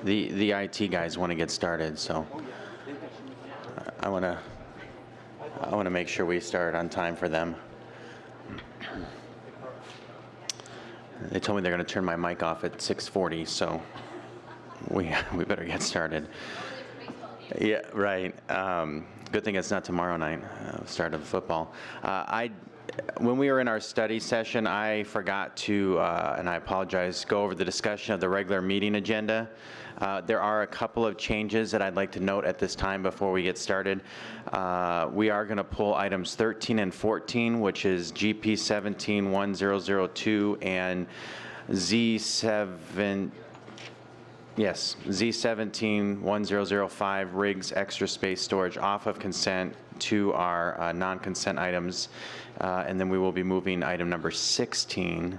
The IT guys want to get started, so I want to make sure we start on time for them. They told me they're going to turn my mic off at 6:40, so we better get started. Yeah, right. Good thing it's not tomorrow night, start of football. When we were in our study session, I forgot to, and I apologize, go over the discussion of the regular meeting agenda. There are a couple of changes that I'd like to note at this time before we get started. We are going to pull items 13 and 14, which is GP 17-1002 and Z17-1005 rigs extra space storage off of consent to our non-consent items. And then we will be moving item number 16.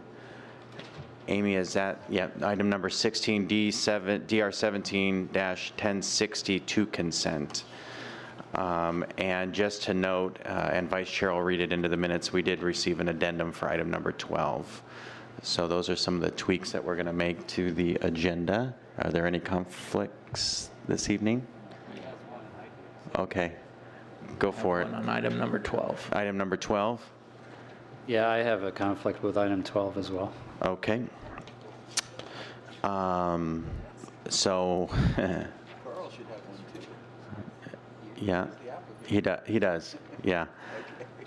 Amy, is that, yeah, item number 16, DR17-1060 to consent. And just to note, and Vice Chair will read it into the minutes, we did receive an addendum for item number 12. So those are some of the tweaks that we're going to make to the agenda. Are there any conflicts this evening? Okay, go for it. On item number 12. Item number 12? Yeah, I have a conflict with item 12 as well. Okay. So, yeah, he does, yeah.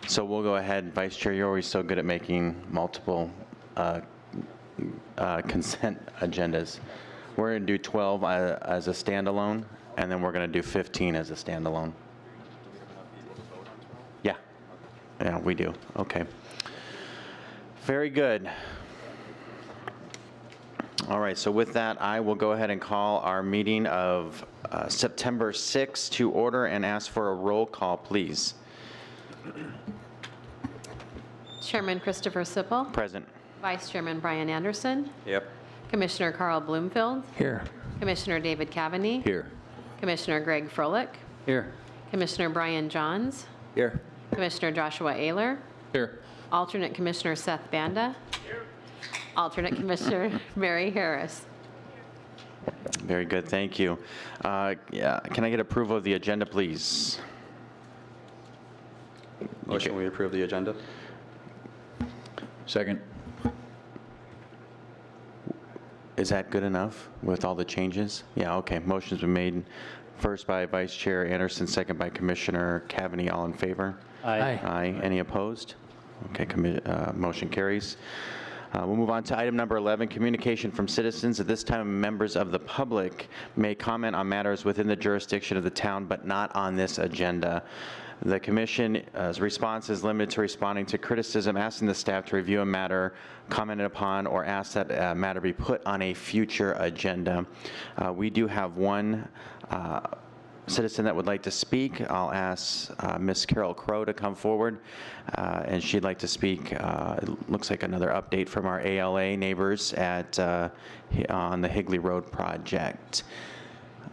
So we'll go ahead, Vice Chair, you're always so good at making multiple consent agendas. We're going to do 12 as a standalone, and then we're going to do 15 as a standalone. Yeah, yeah, we do, okay. Very good. All right, so with that, I will go ahead and call our meeting of September 6th to order and ask for a roll call, please. Chairman Christopher Sipple. Present. Vice Chairman Brian Anderson. Yep. Commissioner Carl Bloomfield. Here. Commissioner David Cavaney. Here. Commissioner Greg Froelich. Here. Commissioner Brian Johns. Here. Commissioner Joshua Ayler. Here. Alternate Commissioner Seth Banda. Alternate Commissioner Mary Harris. Very good, thank you. Yeah, can I get approval of the agenda, please? Motion we approve the agenda. Second. Is that good enough with all the changes? Yeah, okay. Motion's been made first by Vice Chair Anderson, second by Commissioner Cavaney. All in favor? Aye. Aye. Any opposed? Okay, motion carries. We'll move on to item number 11, communication from citizens. At this time, members of the public may comment on matters within the jurisdiction of the town, but not on this agenda. The Commission's response is limited to responding to criticism, asking the staff to review a matter commented upon, or ask that a matter be put on a future agenda. We do have one citizen that would like to speak. I'll ask Ms. Carol Crow to come forward, and she'd like to speak. It looks like another update from our ALA neighbors at on the Higley Road project.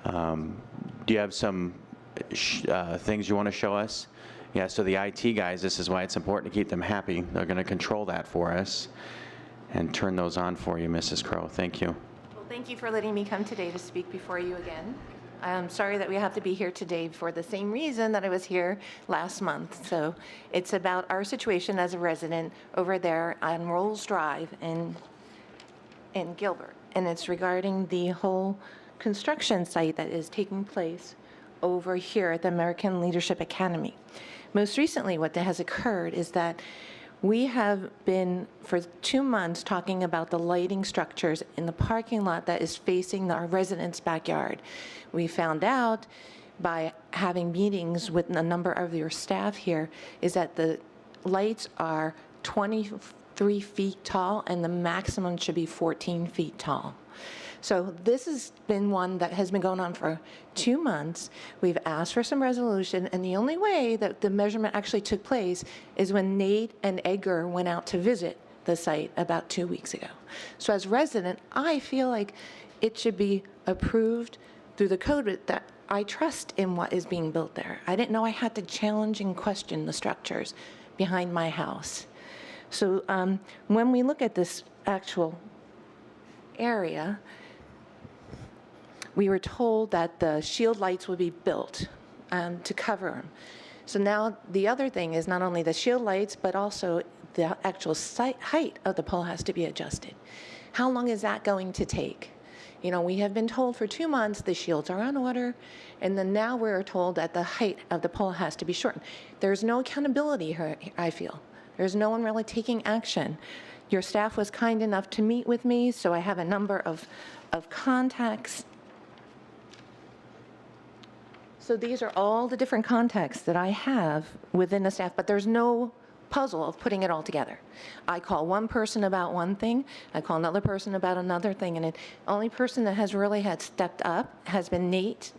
Do you have some things you want to show us? Yeah, so the IT guys, this is why it's important to keep them happy. They're going to control that for us and turn those on for you, Mrs. Crow. Thank you. Well, thank you for letting me come today to speak before you again. I'm sorry that we have to be here today for the same reason that I was here last month. So it's about our situation as a resident over there on Rolls Drive in Gilbert. And it's regarding the whole construction site that is taking place over here at the American Leadership Academy. Most recently, what has occurred is that we have been for 2 months talking about the lighting structures in the parking lot that is facing our residents' backyard. We found out by having meetings with a number of your staff here is that the lights are 23 feet tall and the maximum should be 14 feet tall. So this has been one that has been going on for 2 months. We've asked for some resolution, and the only way that the measurement actually took place is when Nate and Edgar went out to visit the site about 2 weeks ago. So as a resident, I feel like it should be approved through the code that I trust in what is being built there. I didn't know I had to challenge and question the structures behind my house. So when we look at this actual area, we were told that the shield lights would be built to cover them. So now the other thing is not only the shield lights, but also the actual height of the pole has to be adjusted. How long is that going to take? You know, we have been told for 2 months the shields are on order, and then now we're told that the height of the pole has to be shortened. There's no accountability here, I feel. There's no one really taking action. Your staff was kind enough to meet with me, so I have a number of contacts. So these are all the different contacts that I have within the staff, but there's no puzzle of putting it all together. I call one person about one thing, I call another person about another thing, and the only person that has really had stepped up has been Nate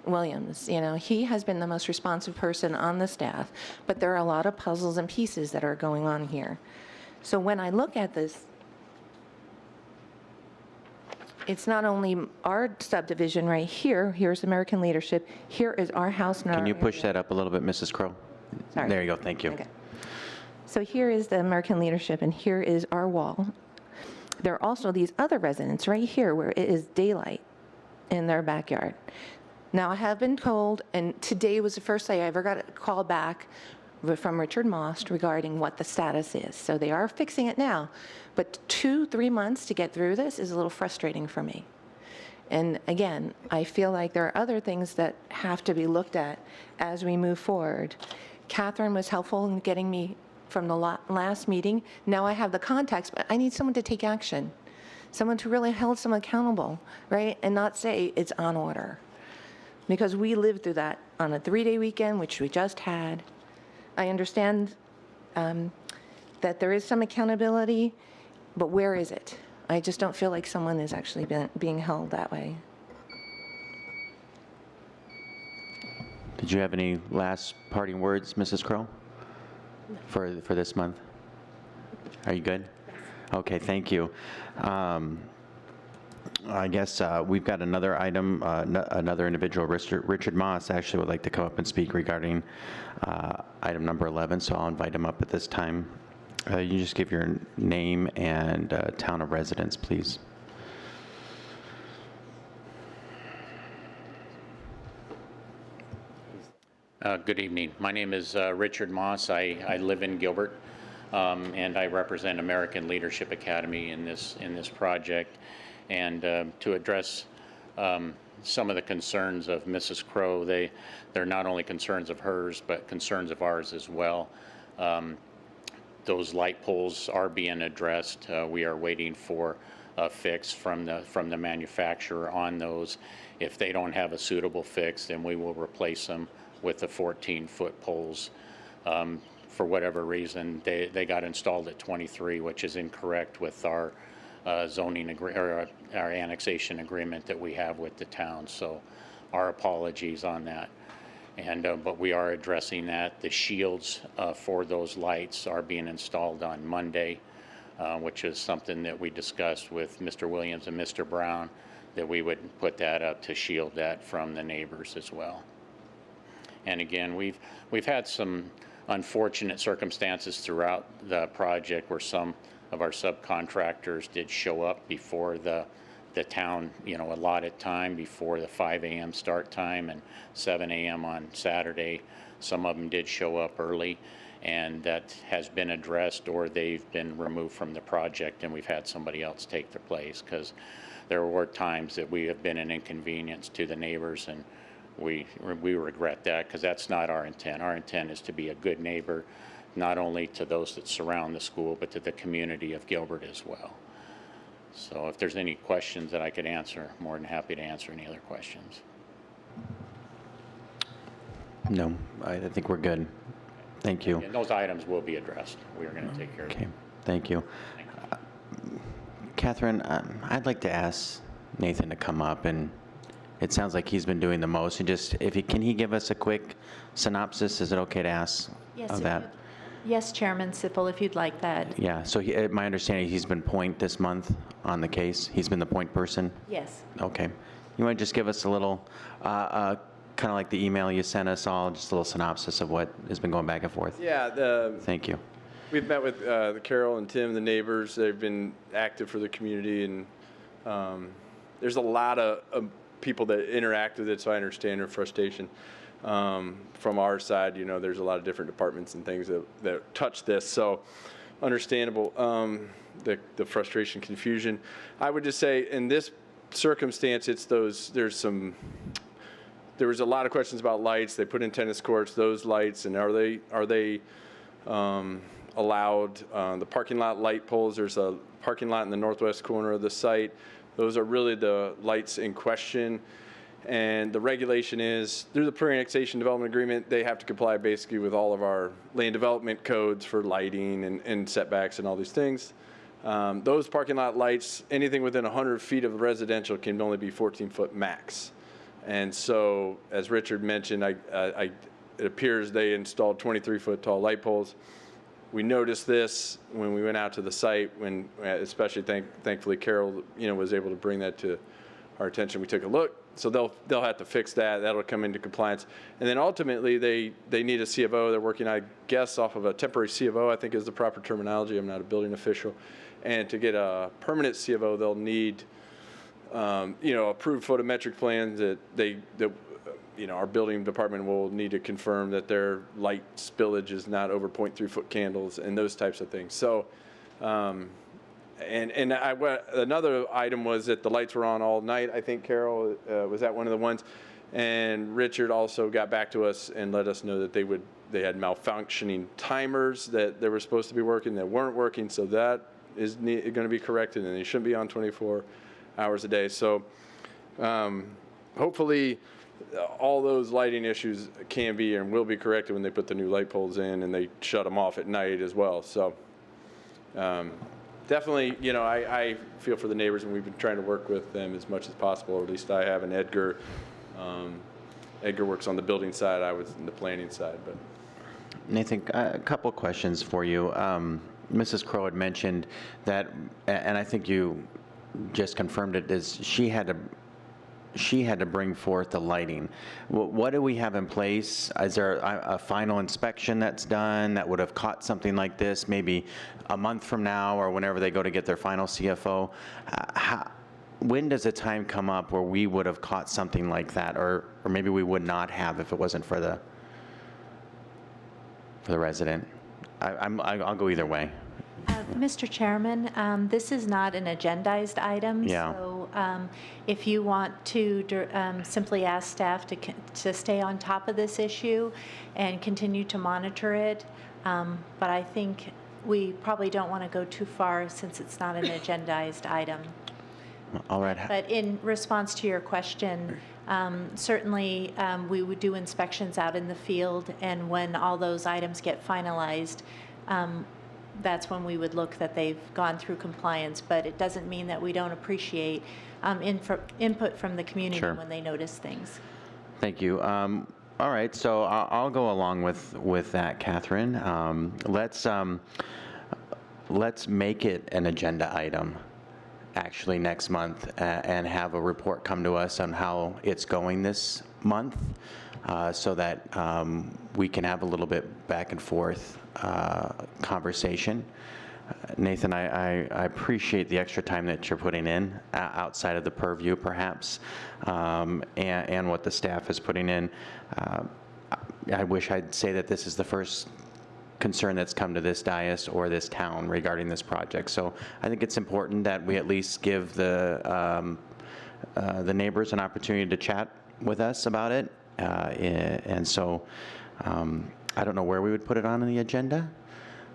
Williams. You know, he has been the most responsive person on the staff, but there are a lot of puzzles and pieces that are going on here. So when I look at this, it's not only our subdivision right here, here's American Leadership, here is our house. Can you push that up a little bit, Mrs. Crowe? Sorry. There you go, thank you. Okay. So here is the American Leadership, and here is our wall. There are also these other residents right here where it is daylight in their backyard. Now, I have been told, and today was the first day I ever got a call back from Richard Moss regarding what the status is. So they are fixing it now, but 2-3 months to get through this is a little frustrating for me. And again, I feel like there are other things that have to be looked at as we move forward. Catherine was helpful in getting me from the last meeting. Now I have the contacts, but I need someone to take action, someone to really hold someone accountable, right? And not say it's on order. Because we lived through that on a 3-day weekend, which we just had. I understand that there is some accountability, but where is it? I just don't feel like someone is actually being held that way. Did you have any last parting words, Mrs. Crowe, for this month? Are you good? Okay, thank you. I guess we've got another item, another individual, Richard Moss, actually would like to come up and speak regarding item number 11, so I'll invite him up at this time. You just give your name and town of residence, please. Good evening. My name is Richard Moss. I live in Gilbert, and I represent American Leadership Academy in this project. And to address some of the concerns of Mrs. Crowe, they're not only concerns of hers, but concerns of ours as well. Those light poles are being addressed. We are waiting for a fix from the manufacturer on those. If they don't have a suitable fix, then we will replace them with the 14-foot poles. For whatever reason, they got installed at 23, which is incorrect with our our annexation agreement that we have with the town. So our apologies on that. And but we are addressing that. The shields for those lights are being installed on Monday, which is something that we discussed with Mr. Williams and Mr. Brown, that we would put that up to shield that from the neighbors as well. And again, we've had some unfortunate circumstances throughout the project where some of our subcontractors did show up before the town, allotted time, before the 5 a.m. start time and 7 a.m. on Saturday. Some of them did show up early, and that has been addressed, or they've been removed from the project and we've had somebody else take their place, because there were times that we have been an inconvenience to the neighbors, and we regret that, because that's not our intent. Our intent is to be a good neighbor, not only to those that surround the school, but to the community of Gilbert as well. So if there's any questions that I could answer, I'm more than happy to answer any other questions. No, I think we're good. Thank you. And those items will be addressed. We are going to take care of them. Okay, thank you. Catherine, I'd like to ask Nathan to come up, and it sounds like he's been doing the most. And just, can he give us a quick synopsis? Is it okay to ask of that? Yes, Chairman Sippel, if you'd like that. Yeah, so my understanding, he's been point this month on the case. He's been the point person? Yes. Okay. You want to just give us a little, kind of like the email you sent us all, just a little synopsis of what has been going back and forth? Yeah. Thank you. We've met with Carol and Tim, the neighbors. They've been active for the community, and there's a lot of people that interact with it, so I understand their frustration. From our side, you know, there's a lot of different departments and things that touch this, so understandable, the frustration, confusion. I would just say in this circumstance, it's those, there was a lot of questions about lights. They put in tennis courts, those lights, and are they allowed? The parking lot light poles, there's a parking lot in the northwest corner of the site. Those are really the lights in question. And the regulation is, through the pre-annexation development agreement, they have to comply basically with all of our land development codes for lighting and setbacks and all these things. Those parking lot lights, anything within 100 feet of residential can only be 14-foot max. And so, as Richard mentioned, it appears they installed 23-foot tall light poles. We noticed this when we went out to the site, when especially thankfully Carol, you know, was able to bring that to our attention. We took a look. So they'll have to fix that. That'll come into compliance. And then ultimately, they need a C of O. They're working, I guess, off of a temporary C of O, I think is the proper terminology. I'm not a building official. And to get a permanent C of O, they'll need, you know, approved photometric plans that you know, our building department will need to confirm that their light spillage is not over 0.3-foot candles and those types of things. So, another item was that the lights were on all night. I think Carol was that one of the ones, and Richard also got back to us and let us know that they had malfunctioning timers that they were supposed to be working that weren't working. So that is going to be corrected, and they shouldn't be on 24 hours a day. So hopefully all those lighting issues can be and will be corrected when they put the new light poles in and they shut them off at night as well. So. Definitely, you know, I feel for the neighbors, and we've been trying to work with them as much as possible, or at least I have. And Edgar works on the building side. I was in the planning side. But Nathan, a couple questions for you. Mrs. Crow had mentioned that, and I think you just confirmed it, is she had to bring forth the lighting. What do we have in place? Is there a final inspection that's done that would have caught something like this maybe a month from now or whenever they go to get their final CFO? When does a time come up where we would have caught something like that, or maybe we would not have if it wasn't for the resident? I'll go either way. Mr. Chairman, this is not an agendized item. Yeah. So if you want to simply ask staff to stay on top of this issue and continue to monitor it. But I think we probably don't want to go too far since it's not an agendized item. All right. But in response to your question, certainly we would do inspections out in the field, and when all those items get finalized, that's when we would look that they've gone through compliance. But it doesn't mean that we don't appreciate input from the community Sure. when they notice things. Thank you. All right, so I'll go along with that, Catherine. Let's make it an agenda item actually next month and have a report come to us on how it's going this month so that we can have a little bit back and forth conversation. Nathan, I appreciate the extra time that you're putting in outside of the purview, perhaps, and what the staff is putting in. I wish I'd say that this is the first concern that's come to this dais or this town regarding this project. So I think it's important that we at least give the neighbors an opportunity to chat with us about it. And so I don't know where we would put it on the agenda.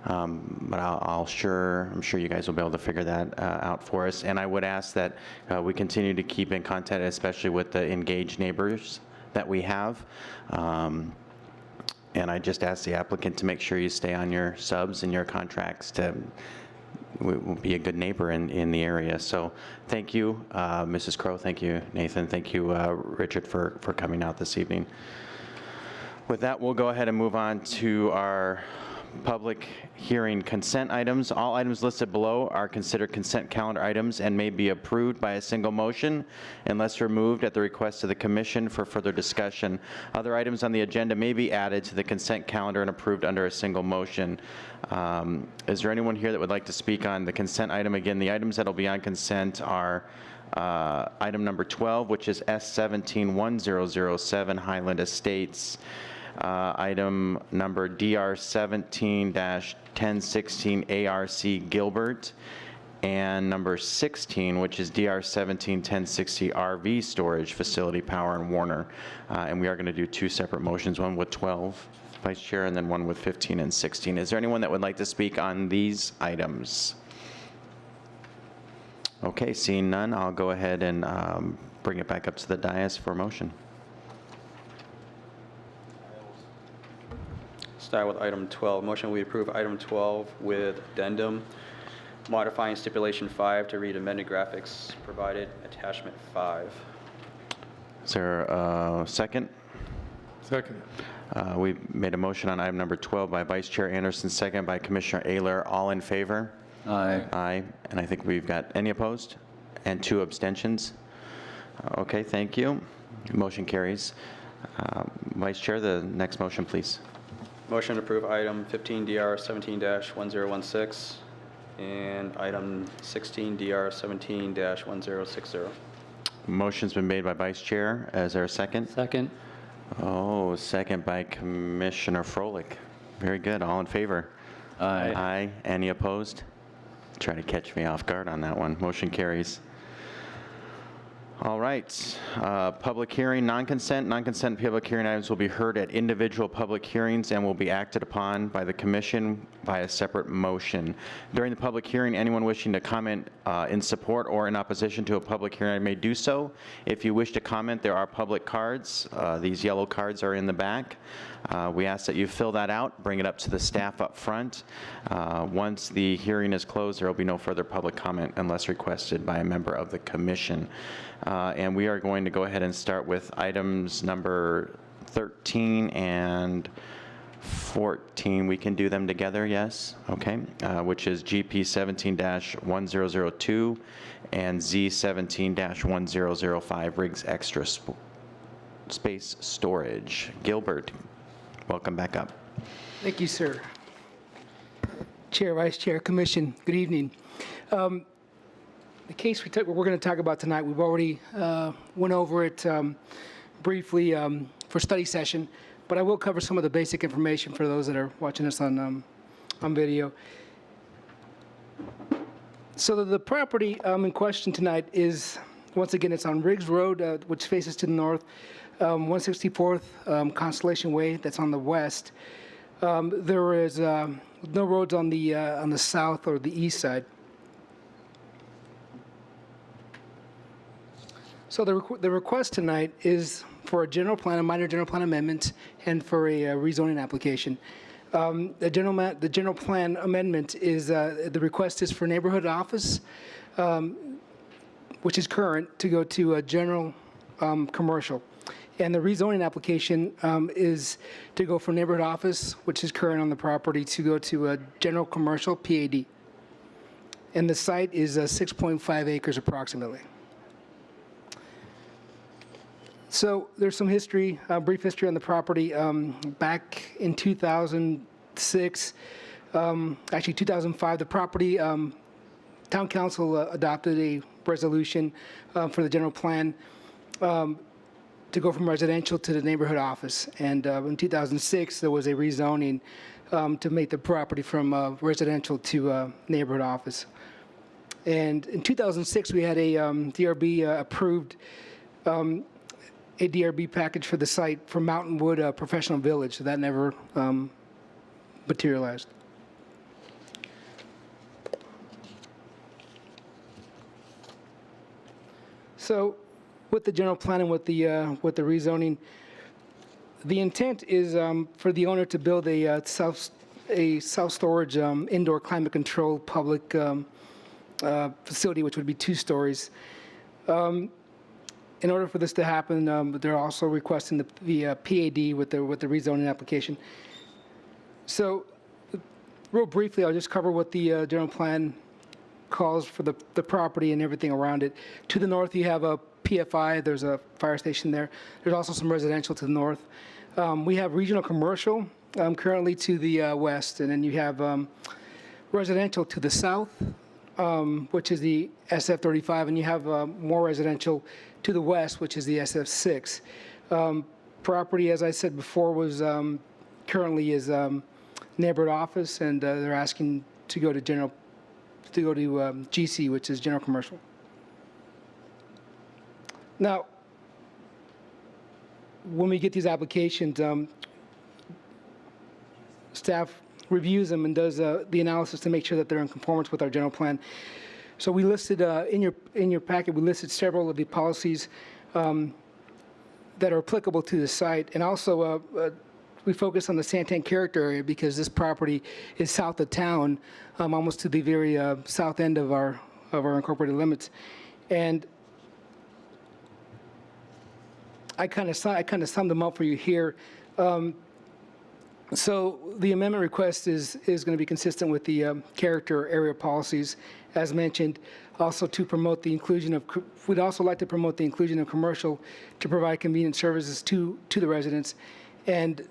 But I'm sure you guys will be able to figure that out for us. And I would ask that we continue to keep in contact, especially with the engaged neighbors that we have. And I just ask the applicant to make sure you stay on your subs and your contracts to be a good neighbor in the area. So thank you, Mrs. Crow. Thank you, Nathan. Thank you, Richard, for coming out this evening. With that, we'll go ahead and move on to our public hearing consent items. All items listed below are considered consent calendar items and may be approved by a single motion unless removed at the request of the commission for further discussion. Other items on the agenda may be added to the consent calendar and approved under a single motion. Is there anyone here that would like to speak on the consent item? Again, the items that will be on consent are item number 12, which is S171007 Highland Estates. Item number DR 17-1016 ARC Gilbert, and number 16, which is DR 17-1060 RV Storage Facility Power and Warner. And we are going to do two separate motions, one with 12, Vice Chair, and then one with 15 and 16. Is there anyone that would like to speak on these items? Okay, seeing none, I'll go ahead and bring it back up to the dais for motion. Start with item 12. Motion, we approve item 12 with addendum, modifying stipulation 5 to read amended graphics provided, attachment 5. Is there a second? Second. We made a motion on item number 12 by Vice Chair Anderson, second by Commissioner Ayler. All in favor? Aye. Aye. And I think we've got any opposed and 2 abstentions. Okay, thank you. Motion carries. Vice Chair, the next motion, please. Motion to approve item 15 DR 17-1016 and item 16 DR 17-1060. Motion's been made by Vice Chair. Is there a second? Second. Oh, second by Commissioner Froelich. Very good. All in favor? Aye. Aye. Any opposed? Try to catch me off guard on that one. Motion carries. All right. Public hearing, non-consent. Non-consent public hearing items will be heard at individual public hearings and will be acted upon by the commission by a separate motion. During the public hearing, anyone wishing to comment in support or in opposition to a public hearing may do so. If you wish to comment, there are public cards. These yellow cards are in the back. We ask that you fill that out, bring it up to the staff up front. Once the hearing is closed, there will be no further public comment unless requested by a member of the commission. And we are going to go ahead and start with items number 13 and 14. We can do them together, yes? Okay. Which is GP 17-1002 and Z 17-1005 Riggs Extra Space Storage. Gilbert, welcome back up. Thank you, sir. Chair, Vice Chair, Commission, good evening. The case we're going to talk about tonight, we've already went over it briefly for study session, but I will cover some of the basic information for those that are watching us on video. So the property in question tonight is, once again, it's on Riggs Road, which faces to the north, 164th Constellation Way, that's on the west. There is no roads on the south or the east side. So the request tonight is for a general plan, a minor general plan amendment, and for a rezoning application. The general plan amendment is, the request is for neighborhood office, which is current, to go to a general commercial. And the rezoning application is to go from neighborhood office, which is current on the property, to go to a general commercial, PAD. And the site is 6.5 acres approximately. So there's some history, brief history on the property. Back in 2006, actually 2005, the property, Town Council adopted a resolution for the general plan to go from residential to the neighborhood office. And in 2006, there was a rezoning to make the property from residential to neighborhood office. And in 2006, we had a DRB approved a DRB package for the site for Mountain Wood Professional Village, so that never materialized. So with the general plan and with the rezoning, the intent is for the owner to build a self-storage indoor climate-controlled public facility, which would be 2 stories. In order for this to happen, they're also requesting the PAD with the rezoning application. So Real briefly, I'll just cover what the general plan calls for the property and everything around it. To the north, you have a PFI. There's a fire station there. There's also some residential to the north. We have regional commercial currently to the west, and then you have residential to the south, which is the SF35, and you have more residential to the west, which is the SF6. Property, as I said before, was currently is neighborhood office, and they're asking to go to GC, which is general commercial. Now, when we get these applications, staff reviews them and does the analysis to make sure that they're in conformance with our general plan. So we listed in your packet, we listed several of the policies that are applicable to the site, and also we focus on the Santan character area because this property is south of town, almost to the very south end of our incorporated limits, and I kind of summed them up for you here. So the amendment request is going to be consistent with the character area policies, as mentioned. Also to promote the inclusion of, we'd also like to promote the inclusion of commercial to provide convenient services to the residents, and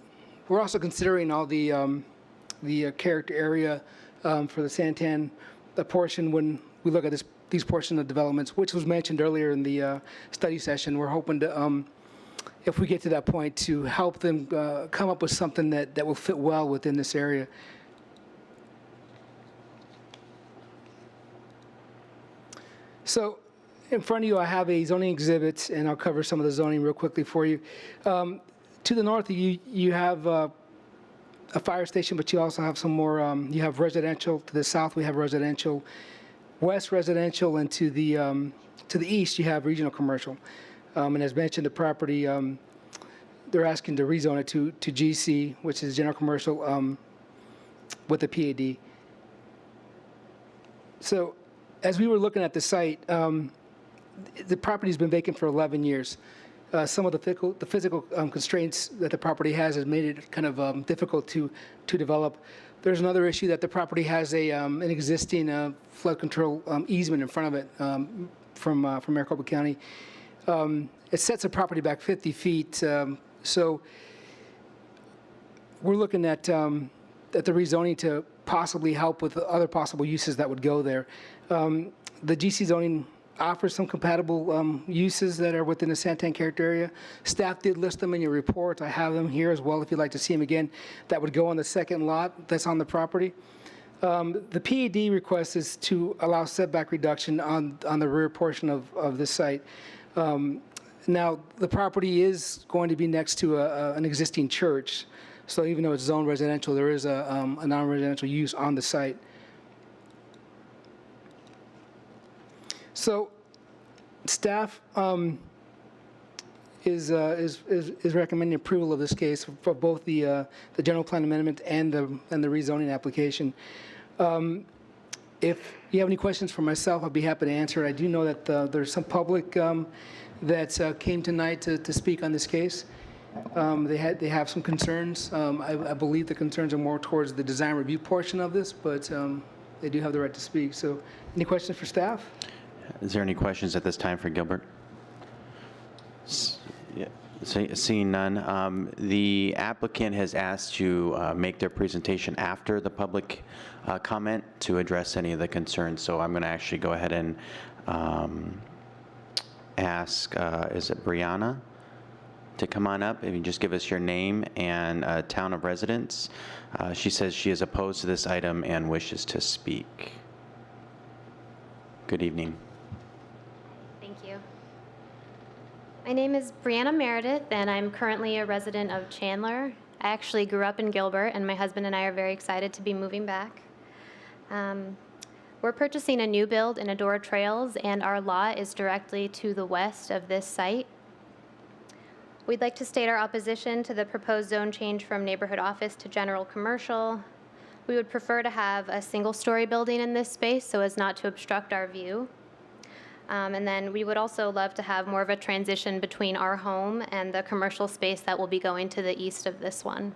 we're also considering all the character area for the Santan portion when we look at these portion of developments, which was mentioned earlier in the study session. We're hoping to, if we get to that point, to help them come up with something that will fit well within this area. So in front of you, I have a zoning exhibit, and I'll cover some of the zoning real quickly for you. To the north, you have a fire station, but you also have some more, you have residential. To the south, we have residential, west residential, and to the east, you have regional commercial. And as mentioned, the property, they're asking to rezone it to GC, which is general commercial with a PAD. So as we were looking at the site, the property's been vacant for 11 years. Some of the physical constraints that the property has made it kind of difficult to develop. There's another issue that the property has an existing flood control easement in front of it from Maricopa County. It sets the property back 50 feet. So we're looking at the rezoning to possibly help with other possible uses that would go there. The GC zoning offers some compatible uses that are within the Santan character area. Staff did list them in your report. I have them here as well if you'd like to see them again. That would go on the second lot that's on the property. The PAD request is to allow setback reduction on the rear portion of this site. Now, the property is going to be next to an existing church, so even though it's zoned residential, there is a non-residential use on the site. So, staff is recommending approval of this case for both the general plan amendment and the rezoning application. If you have any questions for myself, I'll be happy to answer. I do know that there's some public that came tonight to speak on this case. They have some concerns. I believe the concerns are more towards the design review portion of this, but they do have the right to speak. So, any questions for staff? Is there any questions at this time for Gilbert? Yeah. Seeing none, the applicant has asked to make their presentation after the public comment to address any of the concerns. So I'm going to actually go ahead and ask, is it Brianna, to come on up? If you just give us your name and town of residence. She says she is opposed to this item and wishes to speak. Good evening. Thank you. My name is Brianna Meredith, and I'm currently a resident of Chandler. I actually grew up in Gilbert, and my husband and I are very excited to be moving back. We're purchasing a new build in Adora Trails, and our lot is directly to the west of this site. We'd like to state our opposition to the proposed zone change from neighborhood office to general commercial. We would prefer to have a single-story building in this space so as not to obstruct our view. And then we would also love to have more of a transition between our home and the commercial space that will be going to the east of this one.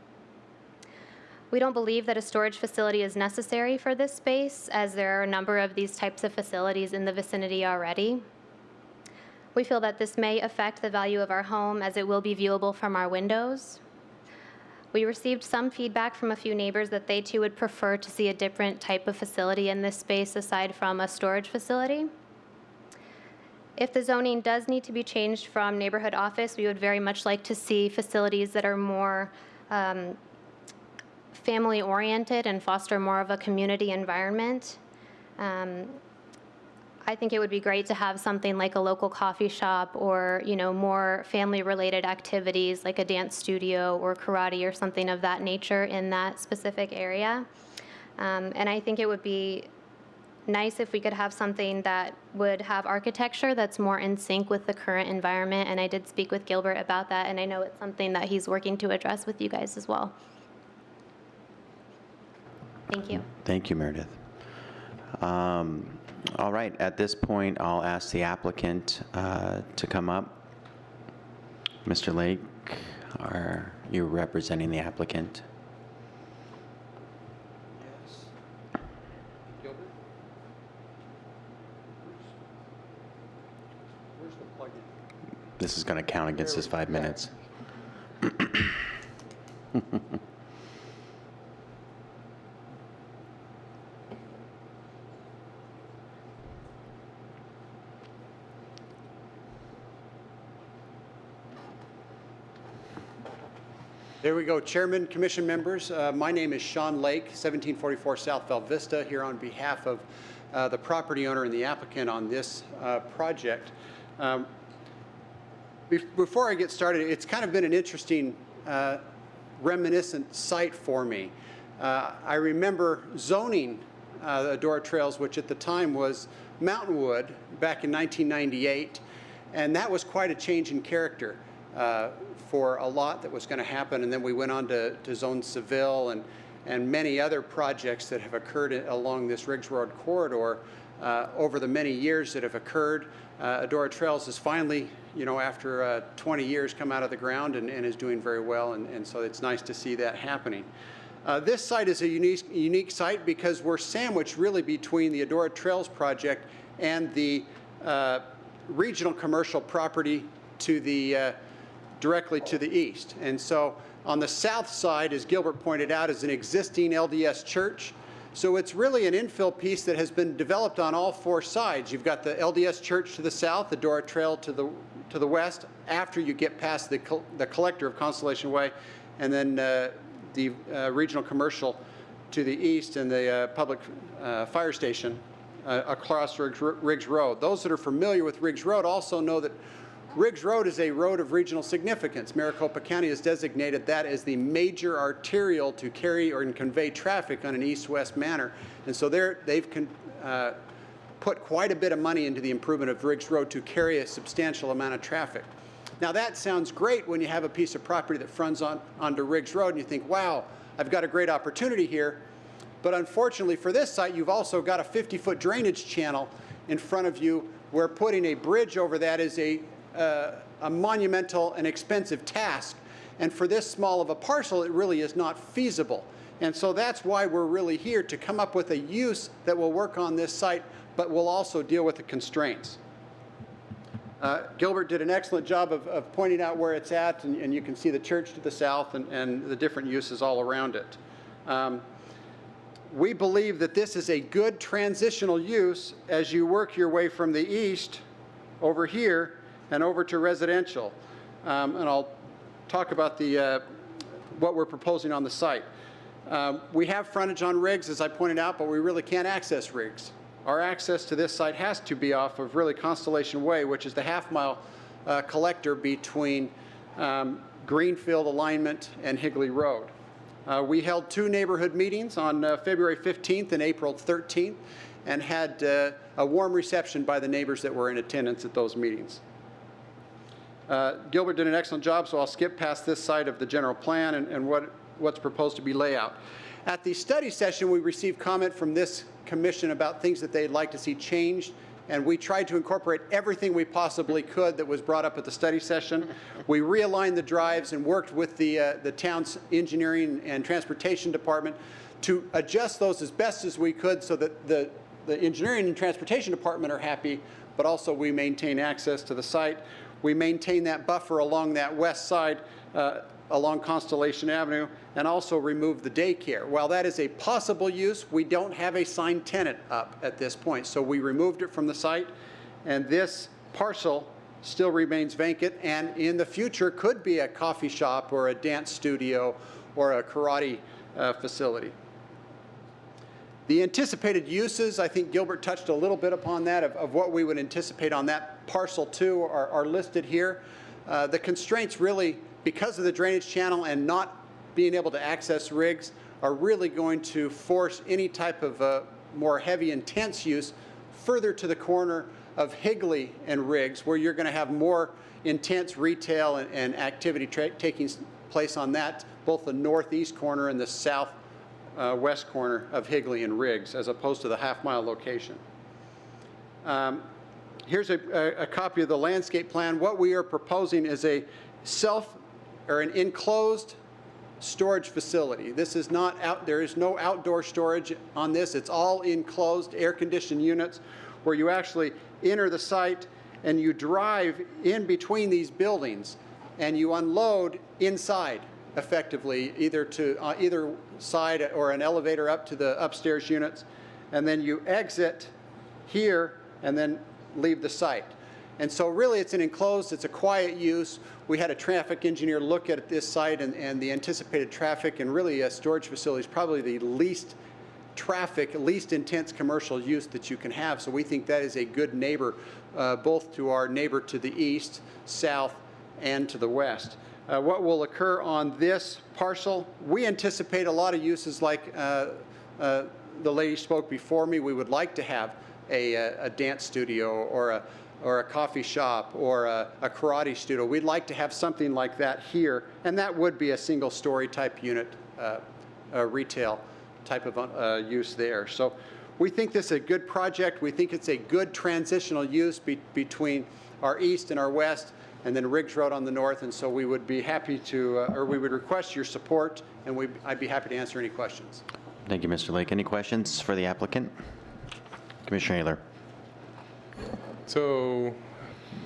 We don't believe that a storage facility is necessary for this space, as there are a number of these types of facilities in the vicinity already. We feel that this may affect the value of our home, as it will be viewable from our windows. We received some feedback from a few neighbors that they too would prefer to see a different type of facility in this space aside from a storage facility. If the zoning does need to be changed from neighborhood office, we would very much like to see facilities that are more family-oriented and foster more of a community environment. I think it would be great to have something like a local coffee shop or, more family-related activities like a dance studio or karate or something of that nature in that specific area. And I think it would be nice if we could have something that would have architecture that's more in sync with the current environment. And I did speak with Gilbert about that, and I know it's something that he's working to address with you guys as well. Thank you. Thank you, Meredith. All right, at this point, I'll ask the applicant to come up. Mr. Lake, are you representing the applicant? Yes. Gilbert? Where's the plug-in? This is going to count against his 5 minutes. There we go, Chairman, Commission members. My name is Sean Lake, 1744 South Val Vista, here on behalf of the property owner and the applicant on this project. Before I get started, it's kind of been an interesting reminiscent site for me. I remember zoning Adora Trails, which at the time was Mountainwood, back in 1998, and that was quite a change in character for a lot that was going to happen. And then we went on to zone Seville and many other projects that have occurred along this Riggs Road corridor over the many years that have occurred. Adora Trails is finally, after 20 years, come out of the ground and is doing very well, and so it's nice to see that happening. This site is a unique site because we're sandwiched really between the Adora Trails project and the regional commercial property to the directly to the east. And so on the south side, as Gilbert pointed out, is an existing LDS church. So it's really an infill piece that has been developed on all four sides. You've got the LDS church to the south, the Adora Trail to the west, after you get past the collector of Constellation Way, and then the regional commercial to the east and the public fire station across Riggs Road. Those that are familiar with Riggs Road also know that Riggs Road is a road of regional significance. Maricopa County has designated that as the major arterial to carry or convey traffic on an east-west manner. And so they've put quite a bit of money into the improvement of Riggs Road to carry a substantial amount of traffic. Now that sounds great when you have a piece of property that fronts onto Riggs Road and you think, wow, I've got a great opportunity here. But unfortunately for this site, you've also got a 50-foot drainage channel in front of you where putting a bridge over that is a monumental and expensive task. And for this small of a parcel, it really is not feasible. And so that's why we're really here, to come up with a use that will work on this site, but will also deal with the constraints. Gilbert did an excellent job of pointing out where it's at, and you can see the church to the south and the different uses all around it. We believe that this is a good transitional use as you work your way from the east over here and over to residential. And I'll talk about what we're proposing on the site. We have frontage on Riggs, as I pointed out, but we really can't access Riggs. Our access to this site has to be off of really Constellation Way, which is the half-mile collector between Greenfield Alignment and Higley Road. We held 2 neighborhood meetings on February 15th and April 13th and had a warm reception by the neighbors that were in attendance at those meetings. Gilbert did an excellent job, so I'll skip past this side of the general plan and what's proposed to be layout. At the study session, we received comment from this commission about things that they'd like to see changed and we tried to incorporate everything we possibly could that was brought up at the study session. We realigned the drives and worked with the town's engineering and transportation department to adjust those as best as we could so that the engineering and transportation department are happy, but also we maintain access to the site. We maintain that buffer along that west side along Constellation Avenue, and also remove the daycare. While that is a possible use, we don't have a signed tenant up at this point. So we removed it from the site, and this parcel still remains vacant, and in the future could be a coffee shop or a dance studio or a karate facility. The anticipated uses, I think Gilbert touched a little bit upon that, of what we would anticipate on that parcel too are listed here. The constraints really, because of the drainage channel and not being able to access rigs, are really going to force any type of more heavy, intense use further to the corner of Higley and Riggs, where you're going to have more intense retail and activity taking place on that, both the northeast corner and the southwest corner of Higley and Riggs, as opposed to the half-mile location. Here's a copy of the landscape plan. What we are proposing is an enclosed storage facility. This is not out, there is no outdoor storage on this. It's all enclosed, air-conditioned units where you actually enter the site and you drive in between these buildings and you unload inside effectively, either to either side or an elevator up to the upstairs units, and then you exit here and then leave the site. And so really it's an enclosed, it's a quiet use. We had a traffic engineer look at this site and the anticipated traffic, and really a storage facility is probably the least traffic, least intense commercial use that you can have. So we think that is a good neighbor, both to our neighbor to the east, south, and to the west. What will occur on this parcel, we anticipate a lot of uses like the lady spoke before me. We would like to have a dance studio or a coffee shop or a karate studio. We'd like to have something like that here, and that would be a single-story type unit, retail type of use there. So we think this is a good project. We think it's a good transitional use between our east and our west, and then Riggs Road on the north, and so we would be happy to, or we would request your support, and I'd be happy to answer any questions. Thank you, Mr. Lake. Any questions for the applicant? Commissioner Ayler. So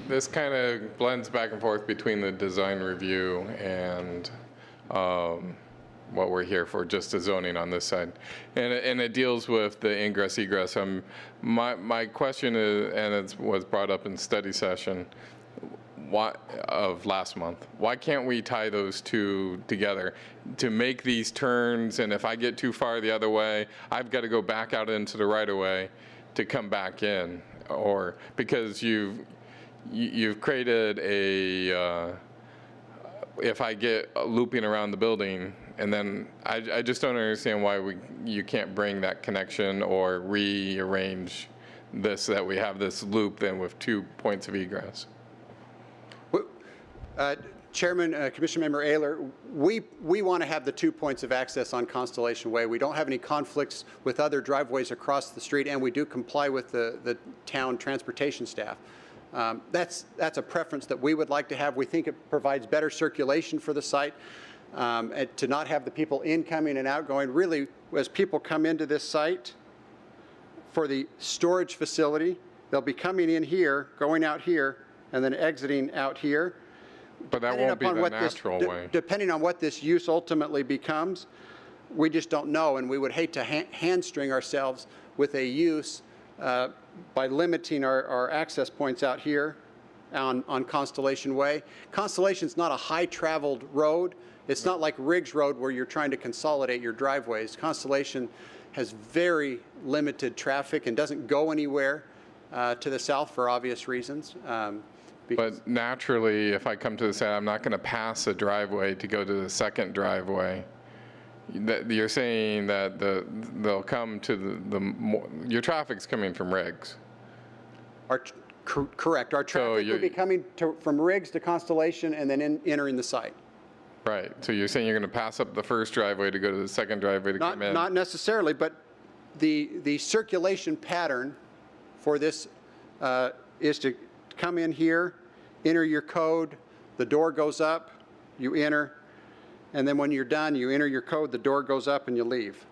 this kind of blends back and forth between the design review and what we're here for, just the zoning on this side. And it deals with the ingress egress. My question is, and it was brought up in study session of last month, why can't we tie those two together to make these turns? And if I get too far the other way, I've got to go back out into the right of way to come back in, or because you've created a if I get looping around the building, and then I just don't understand why you can't bring that connection or rearrange this, that we have this loop then with 2 points of egress. Chairman, Commission Member Ayler, we want to have the 2 points of access on Constellation Way. We don't have any conflicts with other driveways across the street, and we do comply with the town transportation staff. That's a preference that we would like to have. We think it provides better circulation for the site, and to not have the people incoming and outgoing. Really, as people come into this site for the storage facility, they'll be coming in here, going out here, and then exiting out here. But that won't be the natural way. Depending on what this use ultimately becomes, we just don't know, and we would hate to hamstring ourselves with a use by limiting our access points out here on Constellation Way. Constellation's not a high-traveled road. It's not like Riggs Road where you're trying to consolidate your driveways. Constellation has very limited traffic and doesn't go anywhere to the south for obvious reasons. But naturally, if I come to the side, I'm not going to pass a driveway to go to the second driveway. You're saying that they'll come to your traffic's coming from Riggs. Correct. Our traffic will be coming from Riggs to Constellation and then entering the site. Right. So you're saying you're going to pass up the first driveway to go to the second driveway to come in? Not necessarily, but the circulation pattern for this is to come in here, enter your code, the door goes up, you enter, and then when you're done, you enter your code, the door goes up, and you leave.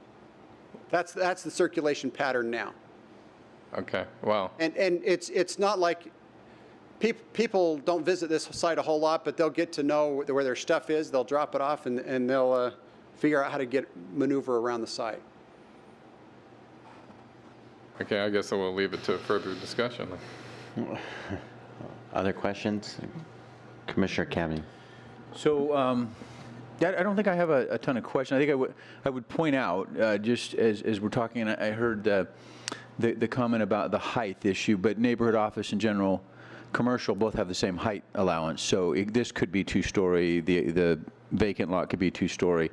That's the circulation pattern now. Okay, wow. And it's not like people don't visit this site a whole lot, but they'll get to know where their stuff is. They'll drop it off, and they'll figure out how to maneuver around the site. Okay, I guess I will leave it to further discussion. Other questions? Commissioner Kavanaugh. So I don't think I have a ton of questions. I think I would point out, just as we're talking, and I heard the comment about the height issue, but neighborhood office and general commercial both have the same height allowance. So this could be two-story, the vacant lot could be two-story.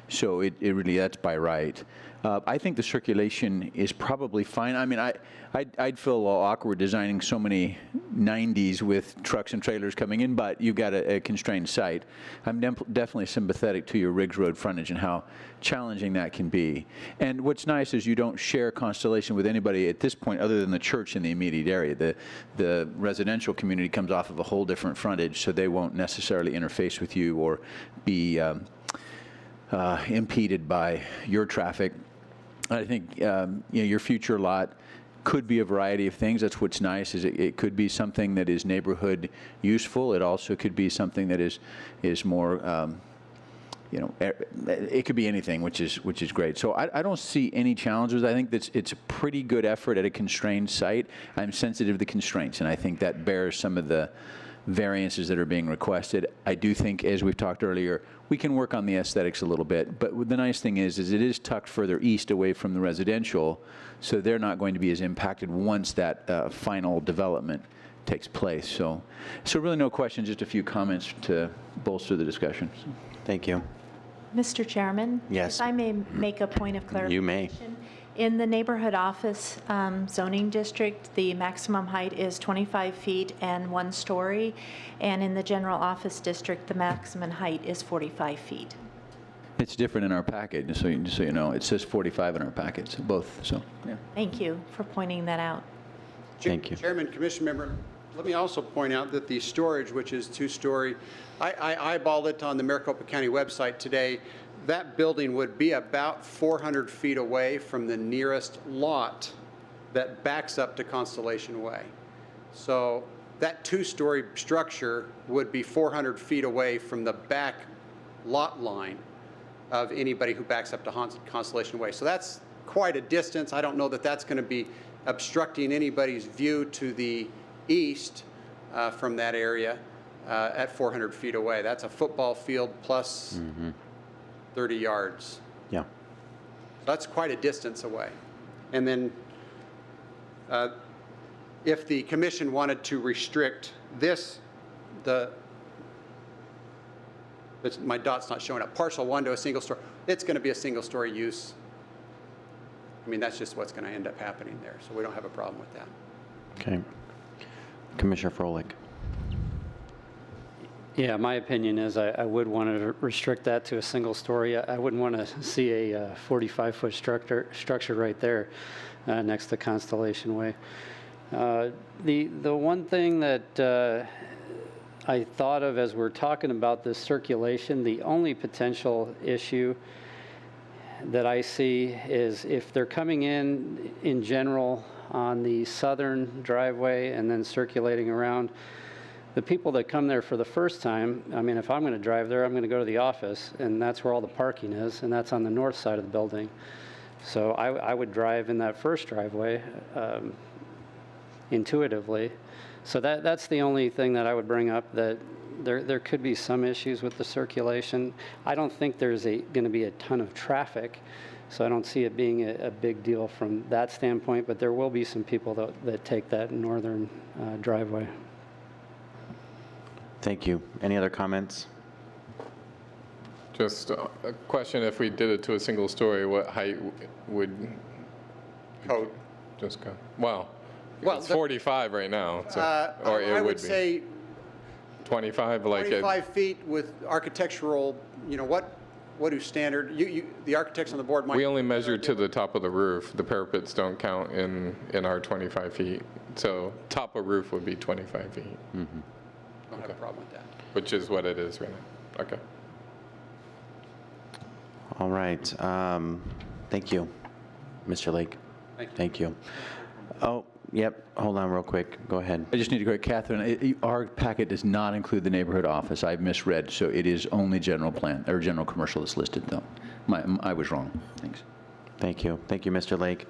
So it really, that's by right. I think the circulation is probably fine. I mean, I'd feel a little awkward designing so many 90s with trucks and trailers coming in, but you've got a constrained site. I'm definitely sympathetic to your Riggs Road frontage and how challenging that can be. And what's nice is you don't share Constellation with anybody at this point other than the church in the immediate area. The residential community comes off of a whole different frontage, so they won't necessarily interface with you or be impeded by your traffic. I think your future lot could be a variety of things. That's what's nice, is it could be something that is neighborhood useful. It also could be something that is more, it could be anything, which is great. So I don't see any challenges. I think it's a pretty good effort at a constrained site. I'm sensitive to the constraints, and I think that bears some of the variances that are being requested. I do think, as we've talked earlier, we can work on the aesthetics a little bit, but the nice thing is it is tucked further east away from the residential, so they're not going to be as impacted once that final development takes place. So really no questions, just a few comments to bolster the discussion. Thank you. Mr. Chairman? Yes. If I may make a point of clarification. You may. In the neighborhood office zoning district, the maximum height is 25 feet and 1 story, and in the general office district, the maximum height is 45 feet. It's different in our packet, just so you know. It says 45 in our packets, both, so, yeah. Thank you for pointing that out. Thank you. Chairman, Commission member, let me also point out that the storage, which is 2-story, I eyeballed it on the Maricopa County website today. That building would be about 400 feet away from the nearest lot that backs up to Constellation Way. So that 2-story structure would be 400 feet away from the back lot line of anybody who backs up to Constellation Way. So that's quite a distance. I don't know that that's going to be obstructing anybody's view to the east from that area at 400 feet away. That's a football field plus 30 yards. Yeah. So that's quite a distance away. And then if the commission wanted to restrict this, my dot's not showing up, parcel 1 to a single story, it's going to be a single story use. I mean, that's just what's going to end up happening there. So we don't have a problem with that. Okay. Commissioner Froelich. Yeah, my opinion is I would want to restrict that to a single story. I wouldn't want to see a 45-foot structure right there next to Constellation Way. The one thing that I thought of as we're talking about this circulation, the only potential issue that I see is if they're coming in general on the southern driveway and then circulating around, the people that come there for the first time, I mean, if I'm going to drive there, I'm going to go to the office, and that's where all the parking is, and that's on the north side of the building. So I would drive in that first driveway intuitively. So that's the only thing that I would bring up, that there could be some issues with the circulation. I don't think there's going to be a ton of traffic, so I don't see it being a big deal from that standpoint, but there will be some people that take that northern driveway. Thank you. Any other comments? Just a question, if we did it to a single story, what height would Code. just go? Well, Well, it's 45 right now, so, or it I would would be say 25, like 25 feet with architectural, what do standard, the architects on the board might. we only measure to the top of the roof. The parapets don't count in our 25 feet. So top of roof would be 25 feet, Don't have a problem with that. which is what it is right now. Okay. All right. Thank you, Mr. Lake. Thank you. Oh, yep. Hold on real quick. Go ahead. I just need to correct Catherine. Our packet does not include the neighborhood office. I've misread, so it is only general plan, or general commercial that's listed, though. I was wrong. Thanks. Thank you. Thank you, Mr. Lake.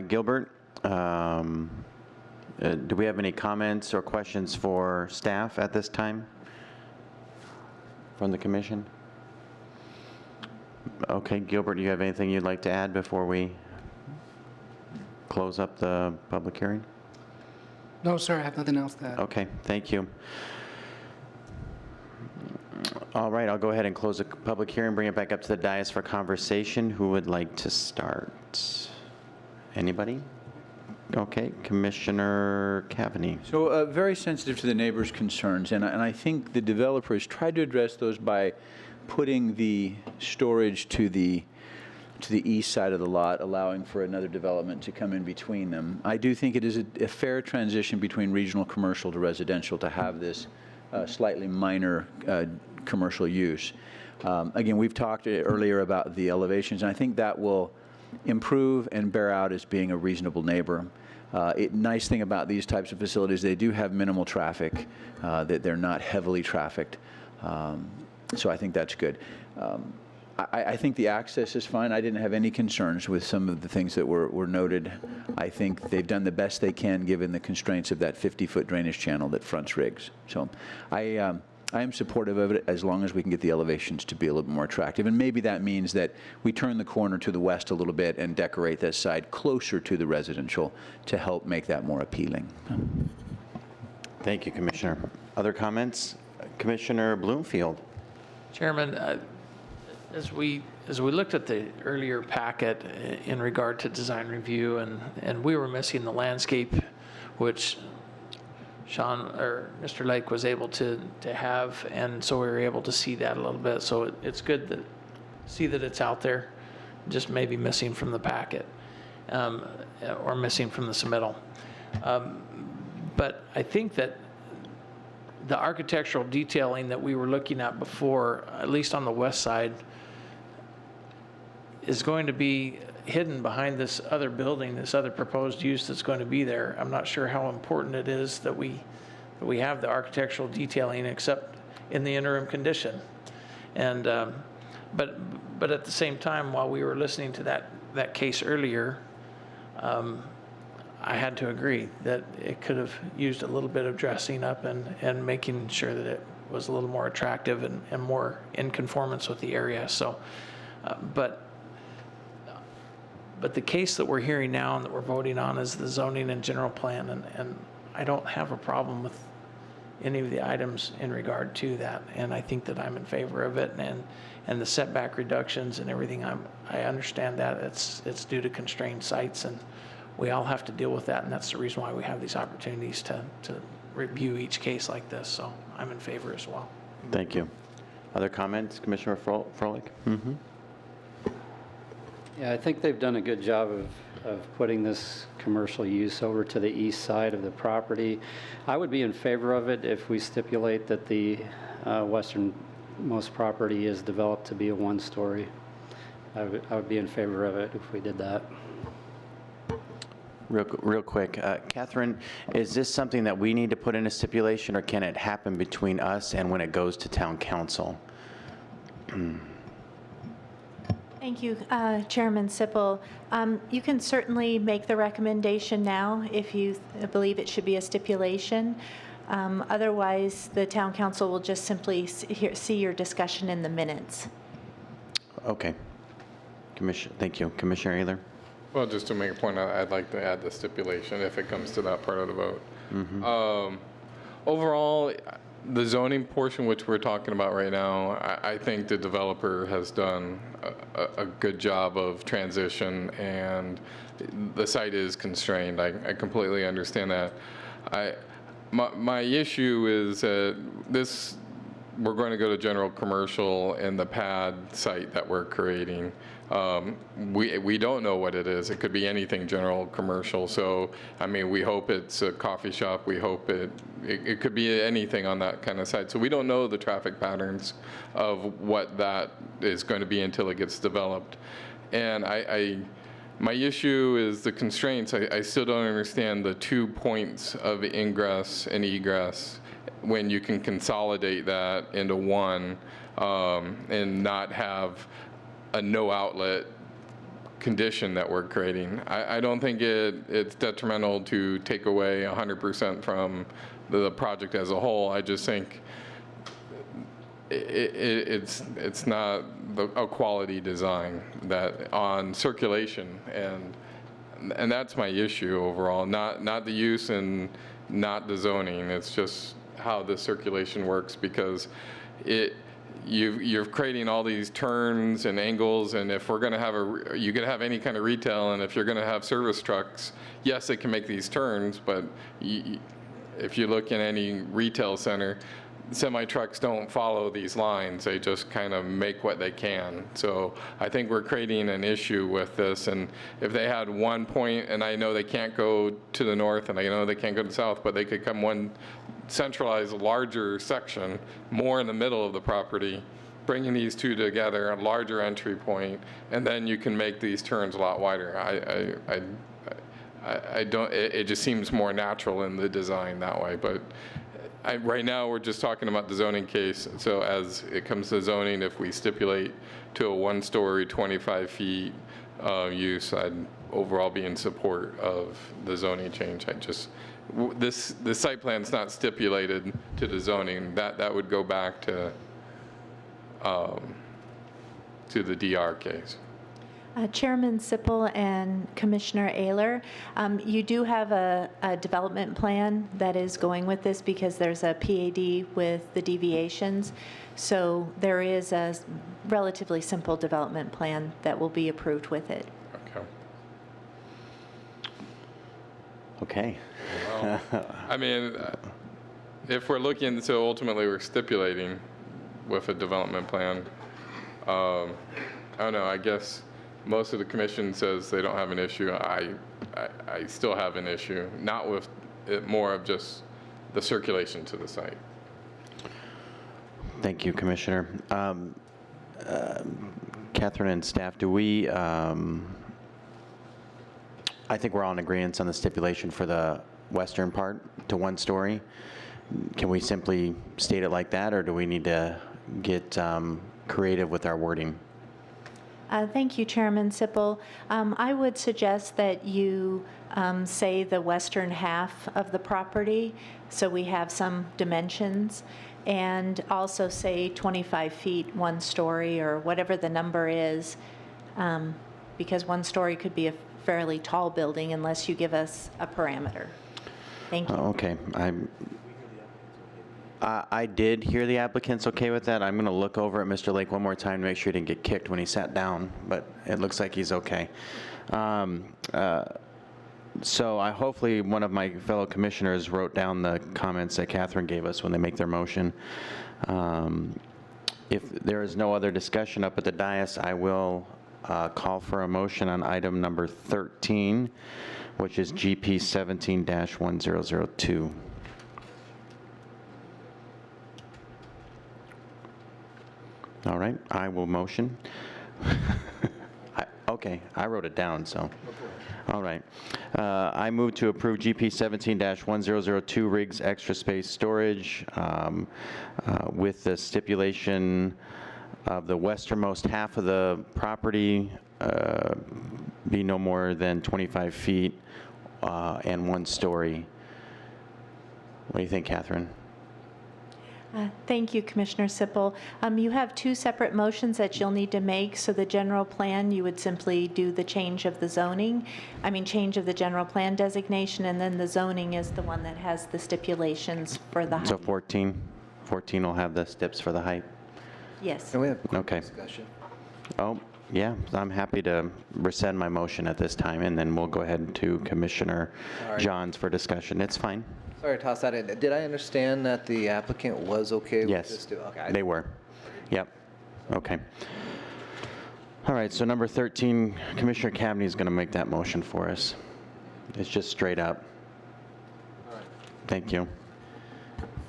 Gilbert, do we have any comments or questions for staff at this time from the commission? Okay, Gilbert, do you have anything you'd like to add before we close up the public hearing? No, sir, I have nothing else to add. Okay, thank you. All right, I'll go ahead and close the public hearing, bring it back up to the dais for conversation. Who would like to start? Anybody? Okay, Commissioner Cavaney. So very sensitive to the neighbors' concerns, and I think the developers tried to address those by putting the storage to the east side of the lot, allowing for another development to come in between them. I do think it is a fair transition between regional commercial to residential to have this slightly minor commercial use. Again, we've talked earlier about the elevations, and I think that will improve and bear out as being a reasonable neighbor. Nice thing about these types of facilities, they do have minimal traffic, that they're not heavily trafficked. So I think that's good. I think the access is fine. I didn't have any concerns with some of the things that were noted. I think they've done the best they can given the constraints of that 50-foot drainage channel that fronts rigs. So I am supportive of it as long as we can get the elevations to be a little bit more attractive. And maybe that means that we turn the corner to the west a little bit and decorate this side closer to the residential to help make that more appealing. Thank you, Commissioner. Other comments? Commissioner Bloomfield. Chairman, as we looked at the earlier packet in regard to design review, and we were missing the landscape, which Mr. Lake was able to have, and so we were able to see that a little bit. So it's good to see that it's out there, just maybe missing from the packet, or missing from the submittal. But I think that the architectural detailing that we were looking at before, at least on the west side, is going to be hidden behind this other building, this other proposed use that's going to be there. I'm not sure how important it is that we have the architectural detailing except in the interim condition. And but at the same time, while we were listening to that case earlier, I had to agree that it could have used a little bit of dressing up and making sure that it was a little more attractive and more in conformance with the area. So, but the case that we're hearing now and that we're voting on is the zoning and general plan, and I don't have a problem with any of the items in regard to that, and I think that I'm in favor of it, and the setback reductions and everything. I understand that it's due to constrained sites, and we all have to deal with that, and that's the reason why we have these opportunities to review each case like this. So I'm in favor as well. Thank you. Other comments, Commissioner Froelich? Mm-hmm. Yeah, I think they've done a good job of putting this commercial use over to the east side of the property. I would be in favor of it if we stipulate that the westernmost property is developed to be a one-story. I would be in favor of it if we did that. Real quick, Catherine, is this something that we need to put in a stipulation, or can it happen between us and when it goes to town council? Thank you, Chairman Sippel. You can certainly make the recommendation now if you believe it should be a stipulation. Otherwise, the town council will just simply see your discussion in the minutes. Okay. Thank you. Commissioner Ehler? Well, just to make a point, I'd like to add the stipulation if it comes to that part of the vote. Mm-hmm. Overall, the zoning portion, which we're talking about right now, I think the developer has done a good job of transition, and the site is constrained. I completely understand that. My issue is that we're going to go to general commercial in the pad site that we're creating. We don't know what it is. It could be anything general commercial. So, I mean, we hope it's a coffee shop. We hope it could be anything on that kind of site. So we don't know the traffic patterns of what that is going to be until it gets developed. And my issue is the constraints. I still don't understand the 2 points of ingress and egress when you can consolidate that into one and not have a no outlet condition that we're creating. I don't think it's detrimental to take away 100% from the project as a whole. I just think it's not a quality design that on circulation, and that's my issue overall. Not the use and not the zoning. It's just how the circulation works, because you're creating all these turns and angles, and if we're going to have you're going to have any kind of retail, and if you're going to have service trucks, yes, they can make these turns, but if you look in any retail center, semi-trucks don't follow these lines. They just kind of make what they can. So I think we're creating an issue with this, and if they had 1 point, and I know they can't go to the north, and I know they can't go to the south, but they could come one centralized larger section, more in the middle of the property, bringing these two together, a larger entry point, and then you can make these turns a lot wider. I don't, it just seems more natural in the design that way, but right now we're just talking about the zoning case. So as it comes to zoning, if we stipulate to a 1-story, 25 feet use, I'd overall be in support of the zoning change. The site plan's not stipulated to the zoning. That would go back to the DR case. Chairman Sippel and Commissioner Ayler, you do have a development plan that is going with this, because there's a PAD with the deviations. So there is a relatively simple development plan that will be approved with it. Okay. Well, I mean, if we're looking, so ultimately we're stipulating with a development plan. I don't know, I guess most of the commission says they don't have an issue. I still have an issue, not with it, more of just the circulation to the site. Thank you, Commissioner. Catherine and staff, do we, I think we're all in agreement on the stipulation for the western part to 1 story. Can we simply state it like that, or do we need to get creative with our wording? Thank you, Chairman Sippel. I would suggest that you say the western half of the property, so we have some dimensions, and also say 25 feet, 1 story, or whatever the number is, because 1 story could be a fairly tall building unless you give us a parameter. Thank you. Okay. I did hear the applicant's okay with that. I'm going to look over at Mr. Lake one more time to make sure he didn't get kicked when he sat down, but it looks like he's okay. So hopefully one of my fellow commissioners wrote down the comments that Catherine gave us when they make their motion. If there is no other discussion up at the dais, I will call for a motion on item number 13, which is GP 17-1002. All right, I will motion. Okay, I wrote it down, so. All right. I move to approve GP 17-1002 Riggs Extra Space Storage with the stipulation of the westernmost half of the property be no more than 25 feet and 1 story. What do you think, Catherine? Thank you, Commissioner Sippel. You have 2 separate motions that you'll need to make. So the general plan, you would simply do the change of the zoning, change of the general plan designation, and then the zoning is the one that has the stipulations for the height. So 14 will have the steps for the height? Yes. And we have Okay. discussion. Oh, Yeah, I'm happy to rescind my motion at this time, and then we'll go ahead to Commissioner Johns for discussion. It's fine. Sorry to toss that in. Did I understand that the applicant was okay with Yes, this too? Okay. they were. Yep. Okay. All right, so number 13, Commissioner Cavaney is going to make that motion for us. It's just straight up. Thank you.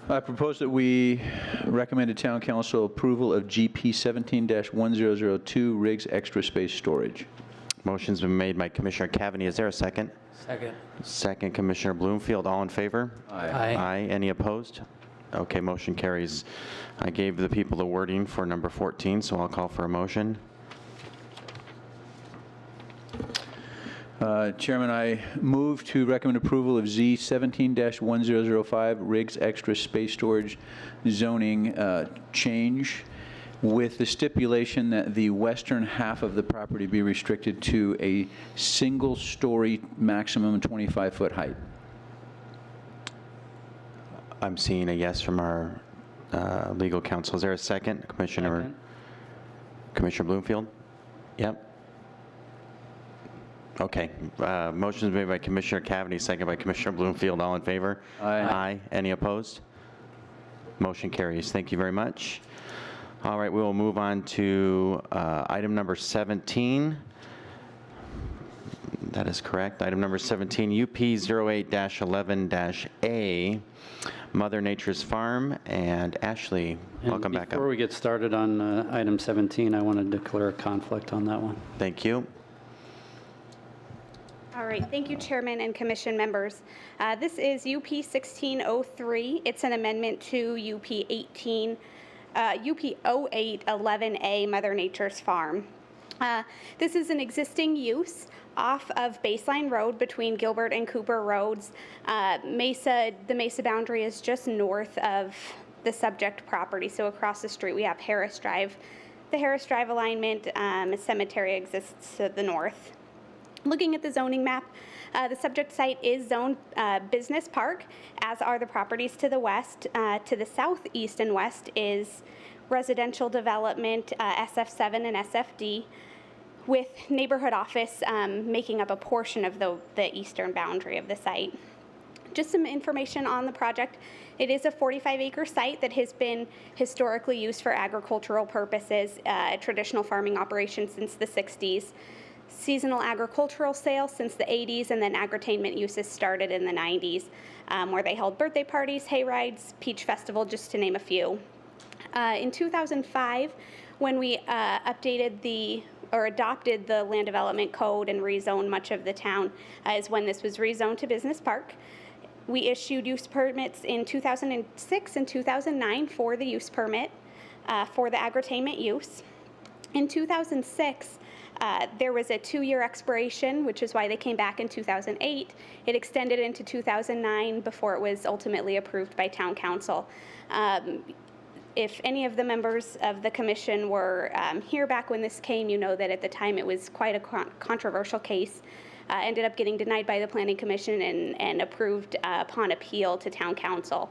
I propose that we recommend to Town Council approval of GP 17-1002 Riggs Extra Space Storage. Motion's been made by Commissioner Cavaney. Is there a second? Second. Second, Commissioner Bloomfield. All in favor? Aye. Aye. Any opposed? Okay, motion carries. I gave the people the wording for number 14, so I'll call for a motion. Chairman, I move to recommend approval of Z 17-1005 Riggs Extra Space Storage zoning change with the stipulation that the western half of the property be restricted to a single-story maximum 25-foot height. I'm seeing a yes from our legal counsel. Is there a second, Commissioner? Commissioner Bloomfield? Yep. Okay. Motion is made by Commissioner Cavaney, second by Commissioner Bloomfield. All in favor? Aye. Aye. Any opposed? Motion carries. Thank you very much. All right, we will move on to item number 17. That is correct. Item number 17, UP 08-11-A, Mother Nature's Farm. And Ashley, welcome back up. Before we get started on item 17, I want to declare a conflict on that one. Thank you. All right, thank you, Chairman and Commission members. This is UP 1603. It's an amendment to UP 08-11A, Mother Nature's Farm. This is an existing use off of Baseline Road between Gilbert and Cooper Roads. The Mesa boundary is just north of the subject property, so across the street we have Harris Drive. The Harris Drive alignment, a cemetery exists to the north. Looking at the zoning map, the subject site is zoned business park, as are the properties to the west. To the southeast and west is residential development, SF7 and SFD, with neighborhood office making up a portion of the eastern boundary of the site. Just some information on the project. It is a 45-acre site that has been historically used for agricultural purposes, traditional farming operations since the 60s. Seasonal agricultural sales since the 80s, and then agritainment uses started in the 90s, where they held birthday parties, hay rides, peach festival, just to name a few. In 2005, when we adopted the land development code and rezoned much of the town, is when this was rezoned to business park. We issued use permits in 2006 and 2009 for the use permit for the agritainment use. In 2006, there was a 2-year expiration, which is why they came back in 2008. It extended into 2009 before it was ultimately approved by Town Council. If any of the members of the commission were here back when this came, you know that at the time it was quite a controversial case. Ended up getting denied by the Planning Commission and approved upon appeal to Town Council.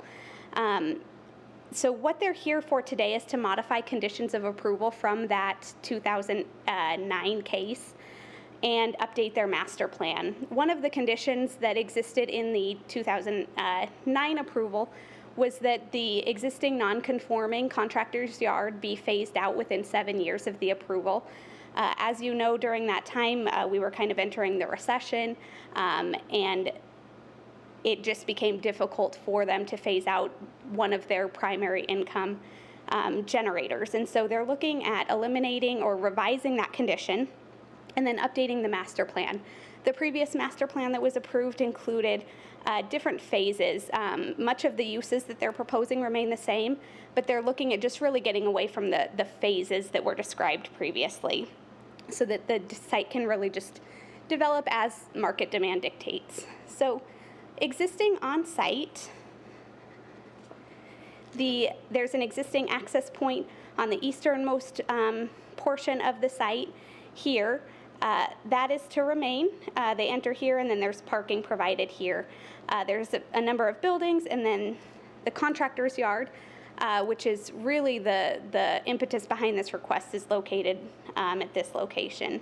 So what they're here for today is to modify conditions of approval from that 2009 case and update their master plan. One of the conditions that existed in the 2009 approval was that the existing non-conforming contractor's yard be phased out within 7 years of the approval. As you know, during that time, we were kind of entering the recession, and it just became difficult for them to phase out one of their primary income generators. And so they're looking at eliminating or revising that condition and then updating the master plan. The previous master plan that was approved included different phases. Much of the uses that they're proposing remain the same, but they're looking at just really getting away from the phases that were described previously, so that the site can really just develop as market demand dictates. So existing on site, there's an existing access point on the easternmost portion of the site here. That is to remain. They enter here, and then there's parking provided here. There's a number of buildings, and then the contractor's yard which is really the impetus behind this request, is located at this location.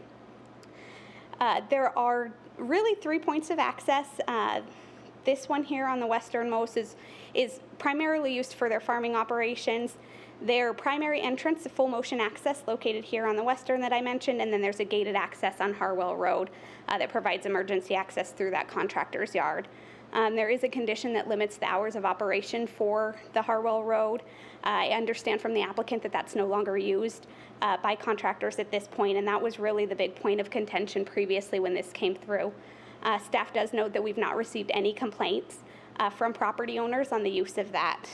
There are really 3 points of access. This one here on the westernmost is primarily used for their farming operations. Their primary entrance, the full motion access, located here on the western that I mentioned, and then there's a gated access on Harwell Road that provides emergency access through that contractor's yard. There is a condition that limits the hours of operation for the Harwell Road. I understand from the applicant that that's no longer used by contractors at this point, and that was really the big point of contention previously when this came through. Staff does note that we've not received any complaints from property owners on the use of that.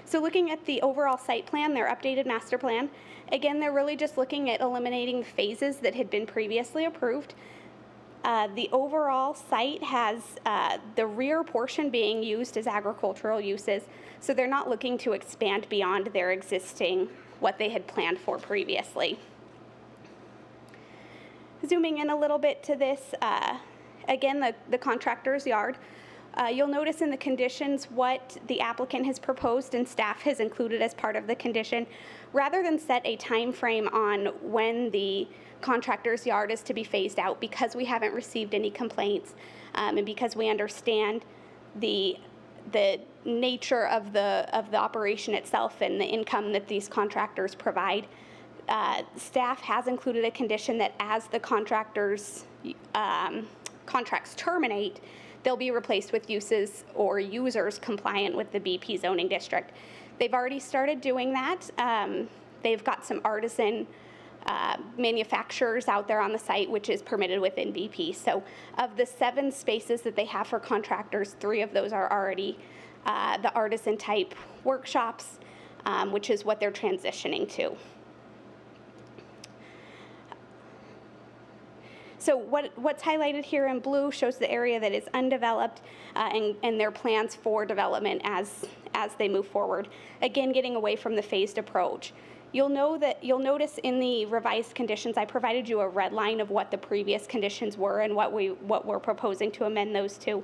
So looking at the overall site plan, their updated master plan, again, they're really just looking at eliminating phases that had been previously approved. The overall site has the rear portion being used as agricultural uses, so they're not looking to expand beyond their existing, what they had planned for previously. Zooming in a little bit to this, again, the contractor's yard. You'll notice in the conditions what the applicant has proposed and staff has included as part of the condition. Rather than set a time frame on when the contractor's yard is to be phased out, because we haven't received any complaints and because we understand the nature of the operation itself and the income that these contractors provide, staff has included a condition that as the contractors' contracts terminate, they'll be replaced with uses or users compliant with the BP zoning district. They've already started doing that. They've got some artisan manufacturers out there on the site, which is permitted within BP. So of the 7 spaces that they have for contractors, 3 of those are already the artisan type workshops, which is what they're transitioning to. So what's highlighted here in blue shows the area that is undeveloped and their plans for development as they move forward. Again, getting away from the phased approach. You'll notice in the revised conditions, I provided you a red line of what the previous conditions were and what we're proposing to amend those to.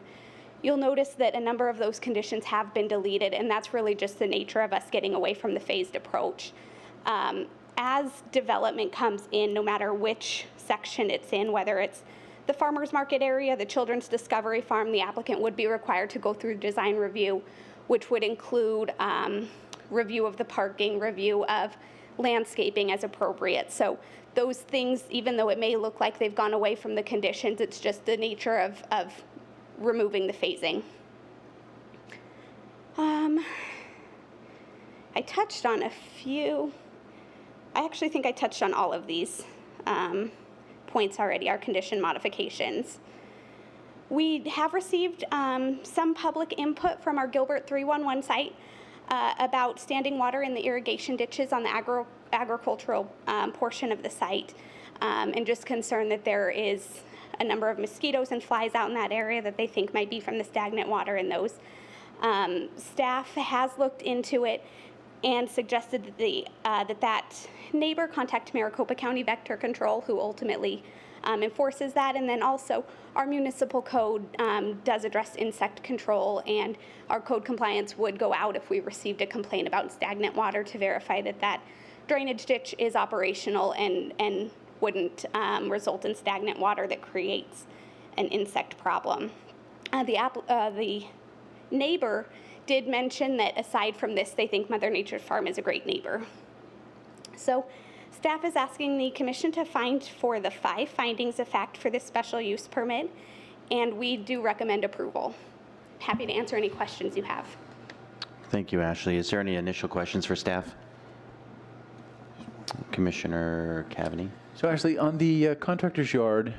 You'll notice that a number of those conditions have been deleted, and that's really just the nature of us getting away from the phased approach. As development comes in, no matter which section it's in, whether it's the farmers market area, the children's discovery farm, the applicant would be required to go through design review, which would include review of the parking, review of landscaping as appropriate. So those things, even though it may look like they've gone away from the conditions, it's just the nature of removing the phasing. I touched on a few. I actually think I touched on all of these points already, our condition modifications. We have received some public input from our Gilbert 311 site about standing water in the irrigation ditches on the agricultural portion of the site, and just concerned that there is a number of mosquitoes and flies out in that area that they think might be from the stagnant water in those. Staff has looked into it and suggested that that neighbor contact Maricopa County Vector Control, who ultimately enforces that. And then also our municipal code does address insect control, and our code compliance would go out if we received a complaint about stagnant water to verify that that drainage ditch is operational and wouldn't result in stagnant water that creates an insect problem. The neighbor did mention that aside from this, they think Mother Nature's Farm is a great neighbor. So staff is asking the commission to find for the 5 findings of fact for this special use permit, and we do recommend approval. Happy to answer any questions you have. Thank you, Ashley. Is there any initial questions for staff? Commissioner Cavaney? So Ashley, on the contractor's yard,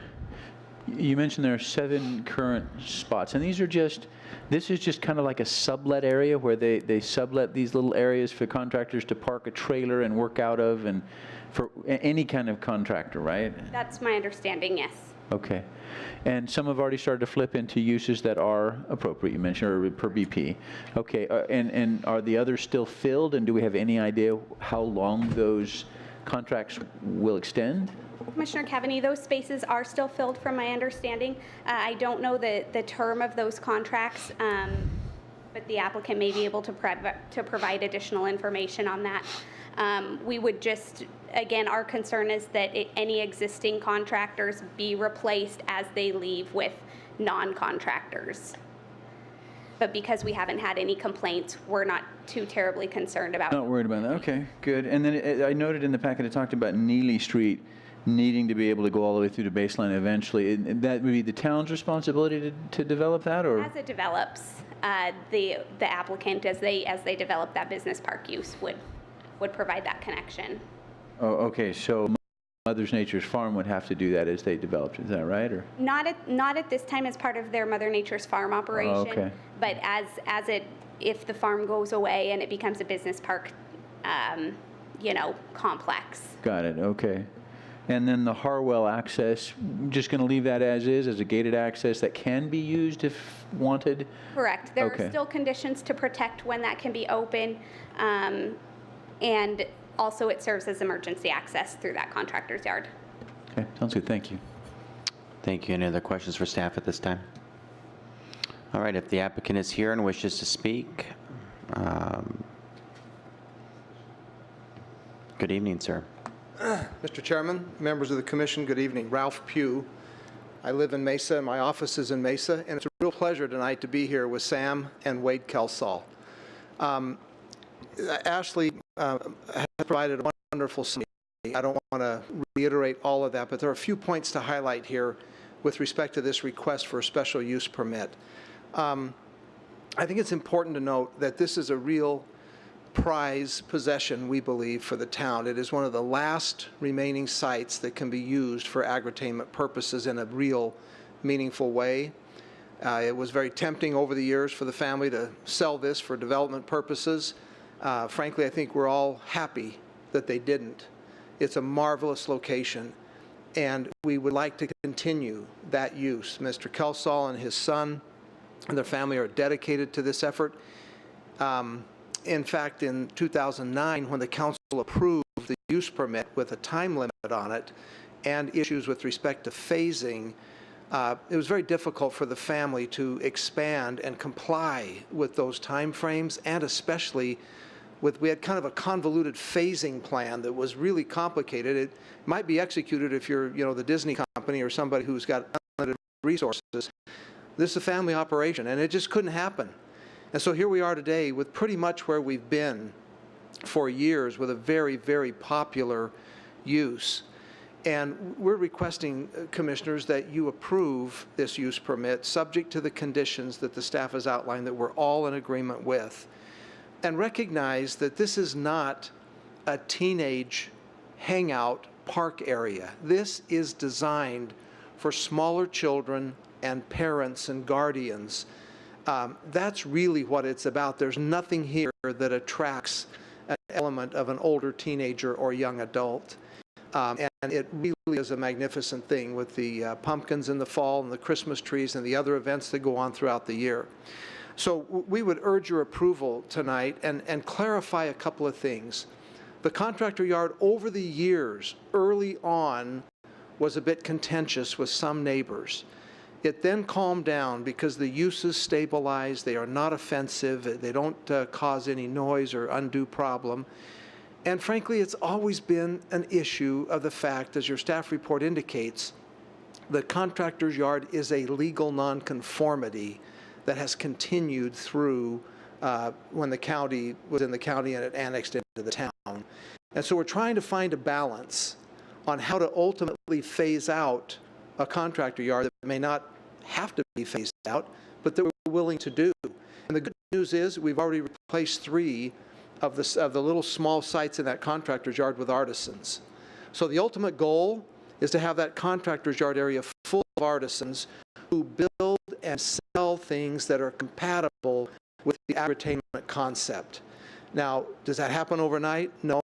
you mentioned there are 7 current spots, and this is just kind of like a sublet area where they sublet these little areas for contractors to park a trailer and work out of, and for any kind of contractor, right? That's my understanding, yes. Okay. And some have already started to flip into uses that are appropriate, you mentioned, or per BP. Okay, and are the others still filled, and do we have any idea how long those contracts will extend? Commissioner Cavaney, those spaces are still filled from my understanding. I don't know the term of those contracts, but the applicant may be able to provide additional information on that. We would just, again, our concern is that any existing contractors be replaced as they leave with non-contractors. But because we haven't had any complaints, we're not too terribly concerned about it. Not worried about that. Okay, good. And then I noted in the packet it talked about Neely Street needing to be able to go all the way through to baseline eventually. That would be the town's responsibility to develop that, or? As it develops, the applicant, as they develop that business park use, would provide that connection. Oh, okay. So Mother Nature's Farm would have to do that as they developed. Is that right, or? Not at this time as part of their Mother Nature's Farm operation. Okay. But if the farm goes away and it becomes a business park, complex. Got it. Okay. And then the Harwell access, just going to leave that as is, as a gated access that can be used if wanted? Correct. There Okay. are still conditions to protect when that can be open. And also it serves as emergency access through that contractor's yard. Okay, sounds good. Thank you. Thank you. Any other questions for staff at this time? All right, if the applicant is here and wishes to speak, good evening, sir. Mr. Chairman, members of the commission, good evening. Ralph Pugh. I live in Mesa, my office is in Mesa, and it's a real pleasure tonight to be here with Sam and Wade Kelsall. Ashley has provided a wonderful summary. I don't want to reiterate all of that, but there are a few points to highlight here with respect to this request for a special use permit. I think it's important to note that this is a real prize possession, we believe, for the town. It is one of the last remaining sites that can be used for agritainment purposes in a real meaningful way. It was very tempting over the years for the family to sell this for development purposes. Frankly, I think we're all happy that they didn't. It's a marvelous location, and we would like to continue that use. Mr. Kelsall and his son and their family are dedicated to this effort. In fact, in 2009, when the council approved the use permit with a time limit on it and issues with respect to phasing, it was very difficult for the family to expand and comply with those time frames, and especially we had kind of a convoluted phasing plan that was really complicated. It might be executed if you're, the Disney company or somebody who's got unlimited resources. This is a family operation, and it just couldn't happen. And so here we are today with pretty much where we've been for years, with a very, very popular use. And we're requesting, commissioners, that you approve this use permit subject to the conditions that the staff has outlined that we're all in agreement with. And recognize that this is not a teenage hangout park area. This is designed for smaller children and parents and guardians. That's really what it's about. There's nothing here that attracts an element of an older teenager or young adult. And it really is a magnificent thing with the pumpkins in the fall and the Christmas trees and the other events that go on throughout the year. So we would urge your approval tonight and clarify a couple of things. The contractor yard over the years, early on, was a bit contentious with some neighbors. It then calmed down because the uses stabilized. They are not offensive. They don't cause any noise or undue problem. And frankly, it's always been an issue of the fact, as your staff report indicates, the contractor's yard is a legal nonconformity that has continued through when the county was in the county and it annexed into the town. And so we're trying to find a balance on how to ultimately phase out a contractor yard that may not have to be phased out, but that we're willing to do. And the good news is we've already replaced 3 of the little small sites in that contractor's yard with artisans. So the ultimate goal is to have that contractor's yard area full of artisans who build and sell things that are compatible with the agritainment concept. Now, does that happen overnight? No.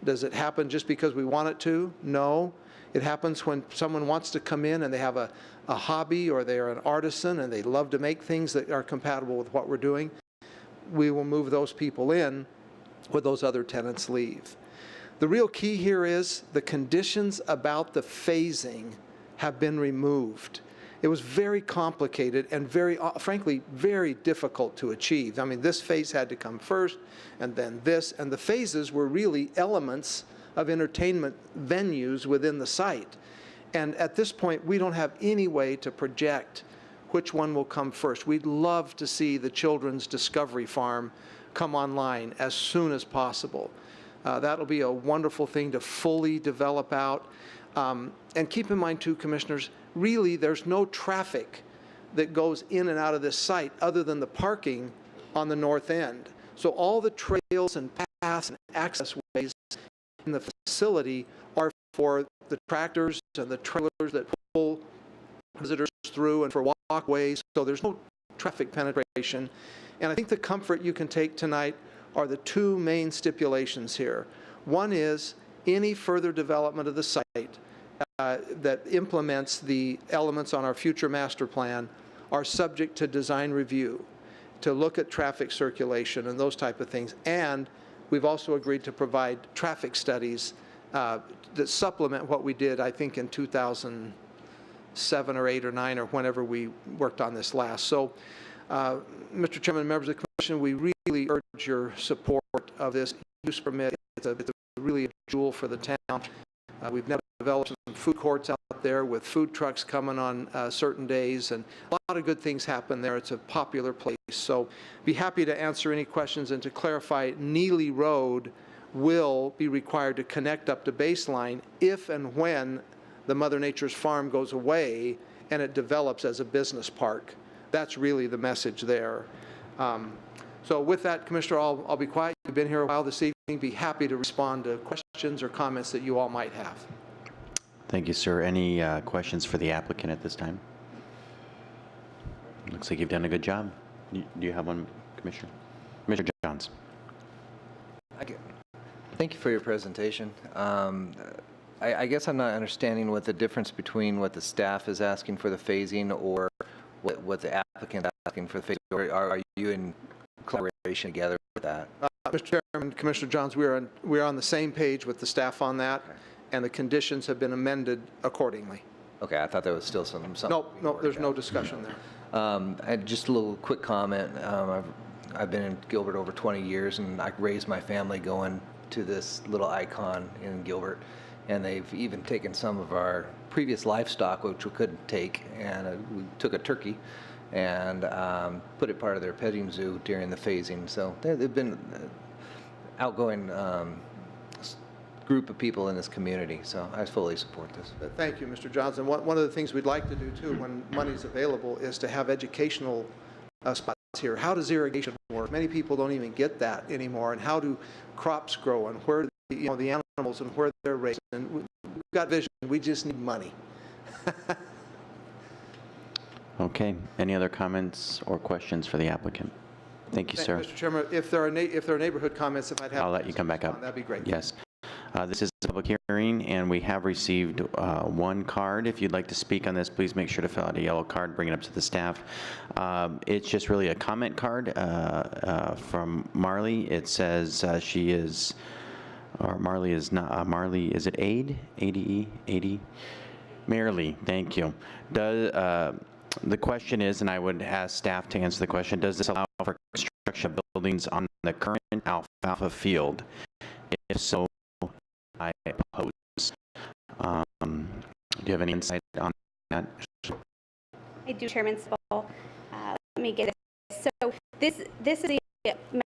Does it happen just because we want it to? No. It happens when someone wants to come in and they have a hobby, or they're an artisan and they love to make things that are compatible with what we're doing. We will move those people in when those other tenants leave. The real key here is the conditions about the phasing have been removed. It was very complicated and very, frankly, very difficult to achieve. I mean, this phase had to come first, and then this, and the phases were really elements of entertainment venues within the site. And at this point, we don't have any way to project which one will come first. We'd love to see the Children's Discovery Farm come online as soon as possible. That'll be a wonderful thing to fully develop out. And keep in mind, too, Commissioners, really there's no traffic that goes in and out of this site other than the parking on the north end. So all the trails and paths and access ways in the facility are for the tractors and the trailers that pull visitors through and for walkways. So there's no traffic penetration. And I think the comfort you can take tonight are the two main stipulations here. One is any further development of the site that implements the elements on our future master plan are subject to design review, to look at traffic circulation and those type of things. And we've also agreed to provide traffic studies that supplement what we did, I think, in 2007 or 8 or 9 or whenever we worked on this last. So, Mr. Chairman, members of the Commission, we really urge your support of this use permit. It's really a jewel for the town. We've now developed some food courts out there with food trucks coming on certain days, and a lot of good things happen there. It's a popular place. So be happy to answer any questions. And to clarify, Neely Road will be required to connect up to baseline if and when the Mother Nature's Farm goes away and it develops as a business park. That's really the message there. So with that, Commissioner, I'll be quiet. You've been here a while this evening. Be happy to respond to questions or comments that you all might have. Thank you, sir. Any questions for the applicant at this time? Looks like you've done a good job. Do you have one, Commissioner? Commissioner Johns. Thank you for your presentation. I guess I'm not understanding what the difference between what the staff is asking for the phasing or what the applicant is asking for the phasing. Or are you in collaboration together with that? Mr. Chairman, Commissioner Johns, we are on the same page with the staff on that, and the conditions have been amended accordingly. Okay, I thought there was still some. No, there's no discussion there. And just a little quick comment. I've been in Gilbert over 20 years, and I raised my family going to this little icon in Gilbert, and they've even taken some of our previous livestock, which we couldn't take, and we took a turkey and put it part of their petting zoo during the phasing. So they've been outgoing group of people in this community, so I fully support this. Thank you, Mr. Johnson. One of the things we'd like to do, too, when money's available, is to have educational spots here. How does irrigation work? Many people don't even get that anymore, and how do crops grow, and where the animals and where they're raised. And we've got vision. We just need money. Okay. Any other comments or questions for the applicant? Thank you, sir. Mr. Chairman, if there are neighborhood comments, if I'd have, I'll let you come back up. That'd be great. Yes. This is a public hearing, and we have received one card. If you'd like to speak on this, please make sure to fill out a yellow card, bring it up to the staff. It's just really a comment card from Marley. It says she is, or Marley is not, Marley, is it Ade? A-D-E? A-D? Marley, thank you. The question is, and I would ask staff to answer the question, does this allow for construction of buildings on the current alfalfa field? If so, I oppose. Do you have any insight on that? I do, Chairman Spall. Let me get this. So this is the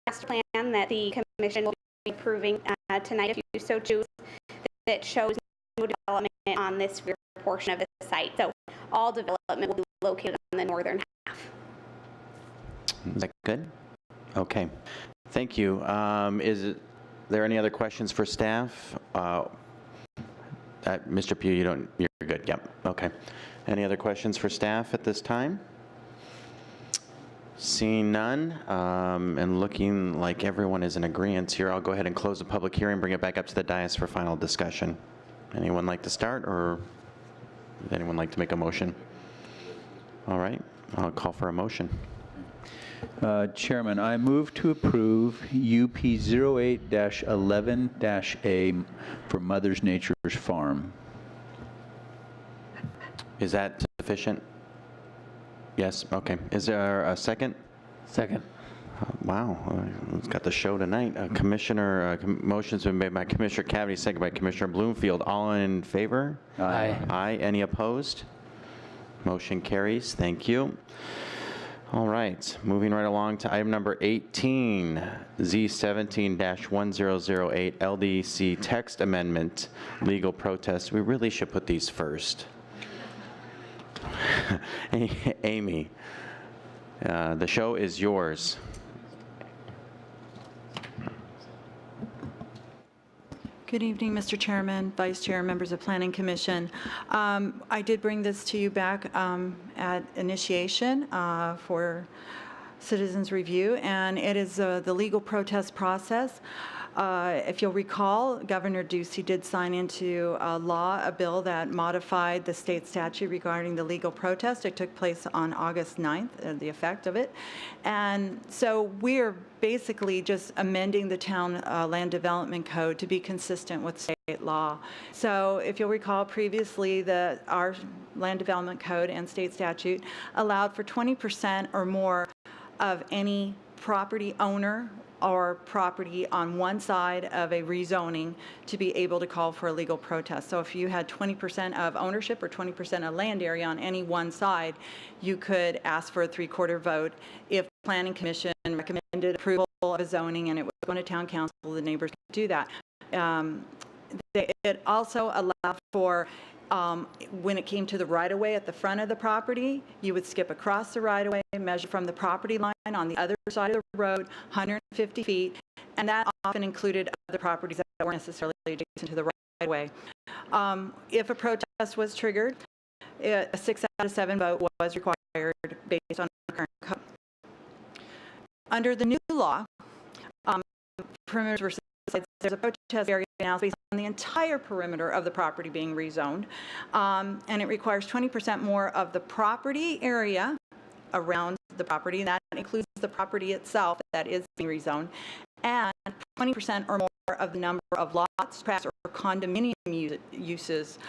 master plan that the commission will be approving tonight, if you so choose, that shows no development on this rear portion of the site. So all development will be located on the northern half. Is that good? Okay. Thank you. Is there any other questions for staff? Mr. Pugh, you're good. Yep. Okay. Any other questions for staff at this time? Seeing none, and looking like everyone is in agreement here, I'll go ahead and close the public hearing, bring it back up to the dais for final discussion. Anyone like to start, or would anyone like to make a motion? All right. I'll call for a motion. Chairman, I move to approve UP 08-11-A for Mother Nature's Farm. Is that sufficient? Yes, okay. Is there a second? Second. Wow, it's got the show tonight. Motion's been made by Commissioner Cavity, second by Commissioner Bloomfield. All in favor? Aye. Aye. Any opposed? Motion carries. Thank you. All right, moving right along to item number 18, Z17-1008 LDC text amendment, legal protest. We really should put these first. Amy, the show is yours. Good evening, Mr. Chairman, Vice Chair, members of Planning Commission. I did bring this to you back at initiation for citizens review, and it is the legal protest process. If you'll recall, Governor Ducey did sign into law a bill that modified the state statute regarding the legal protest. It took place on August 9th, the effect of it. And so we're basically just amending the town land development code to be consistent with state law. So if you'll recall previously, our land development code and state statute allowed for 20% or more of any property owner or property on one side of a rezoning to be able to call for a legal protest. So if you had 20% of ownership or 20% of land area on any one side, you could ask for a 3/4 vote. If the Planning Commission recommended approval of a zoning and it was going to town council, the neighbors could do that. It also allowed for when it came to the right-of-way at the front of the property, you would skip across the right-of-way, measure from the property line on the other side of the road, 150 feet, and that often included other properties that weren't necessarily adjacent to the right-of-way. If a protest was triggered, a 6 out of 7 vote was required based on the current code. Under the new law, perimeters versus sites, there's a protest area now based on the entire perimeter of the property being rezoned, and it requires 20% more of the property area around the property, and that includes the property itself that is being rezoned, and 20% or more of the number of lots, tracts, or condominium uses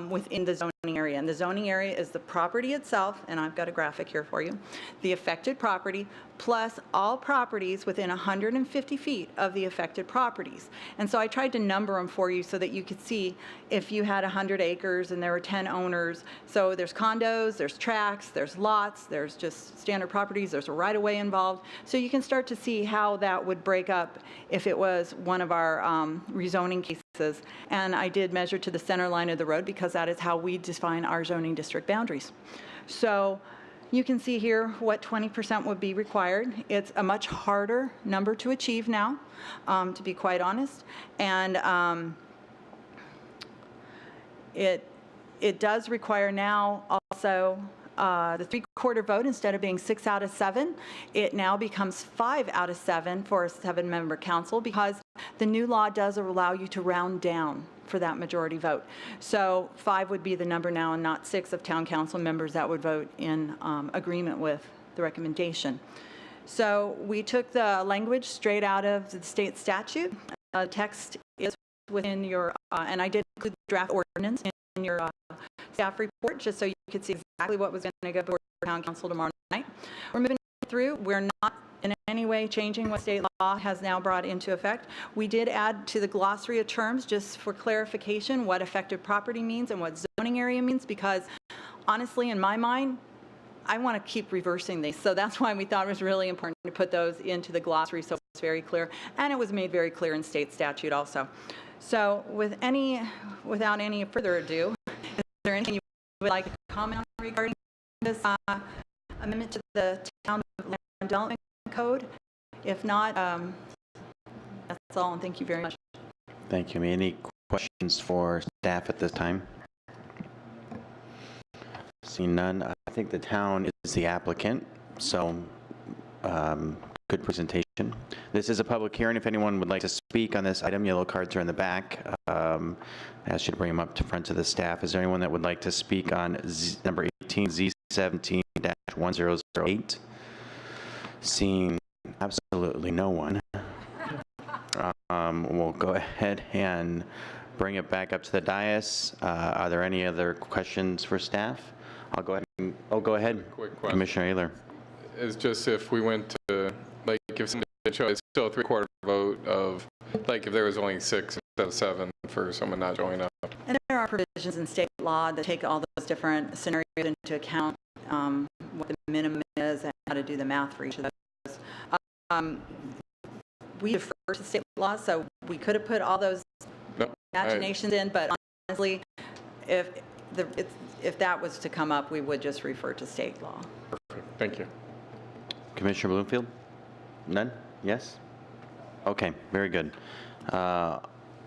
within the zoning area. And the zoning area is the property itself, and I've got a graphic here for you, the affected property, plus all properties within 150 feet of the affected properties. And so I tried to number them for you so that you could see if you had 100 acres and there were 10 owners. So there's condos, there's tracts, there's lots, there's just standard properties, there's a right-of-way involved. So you can start to see how that would break up if it was one of our rezoning cases. And I did measure to the center line of the road because that is how we define our zoning district boundaries. So you can see here what 20% would be required. It's a much harder number to achieve now, to be quite honest. And it does require now also the 3/4 vote. Instead of being 6 out of 7, it now becomes 5 out of 7 for a 7-member council, because the new law does allow you to round down for that majority vote. So 5 would be the number now, and not 6 of town council members that would vote in agreement with the recommendation. So we took the language straight out of the state statute. Text is within your, and I did include the draft ordinance in your staff report, just so you could see exactly what was going to go before town council tomorrow night. We're moving through. We're not in any way changing what state law has now brought into effect. We did add to the glossary of terms, just for clarification, what affected property means and what zoning area means, because honestly, in my mind, I want to keep reversing these. So that's why we thought it was really important to put those into the glossary so it's very clear. And it was made very clear in state statute also. So without any further ado, is there anything you would like to comment on regarding this amendment to the town land development code? If not, that's all, and thank you very much. Thank you. Any questions for staff at this time? Seeing none, I think the town is the applicant, so good presentation. This is a public hearing. If anyone would like to speak on this item, yellow cards are in the back. I asked you to bring them up to front of the staff. Is there anyone that would like to speak on number 18, Z17-1008? Seeing absolutely no one, we'll go ahead and bring it back up to the dais. Are there any other questions for staff? I'll go ahead. Go ahead, Quick question. Commissioner Ayler. It's just if we went to, like, if somebody showed, it's still a 3/4 vote of, like, if there was only 6 instead of 7 for someone not showing up. And there are provisions in state law that take all those different scenarios into account, what the minimum is and how to do the math for each of those. We defer to state law, so we could have put all those imaginations in, but honestly, if that was to come up, we would just refer to state law. Perfect. Thank you. Commissioner Bloomfield? None? Yes? Okay, very good. I'll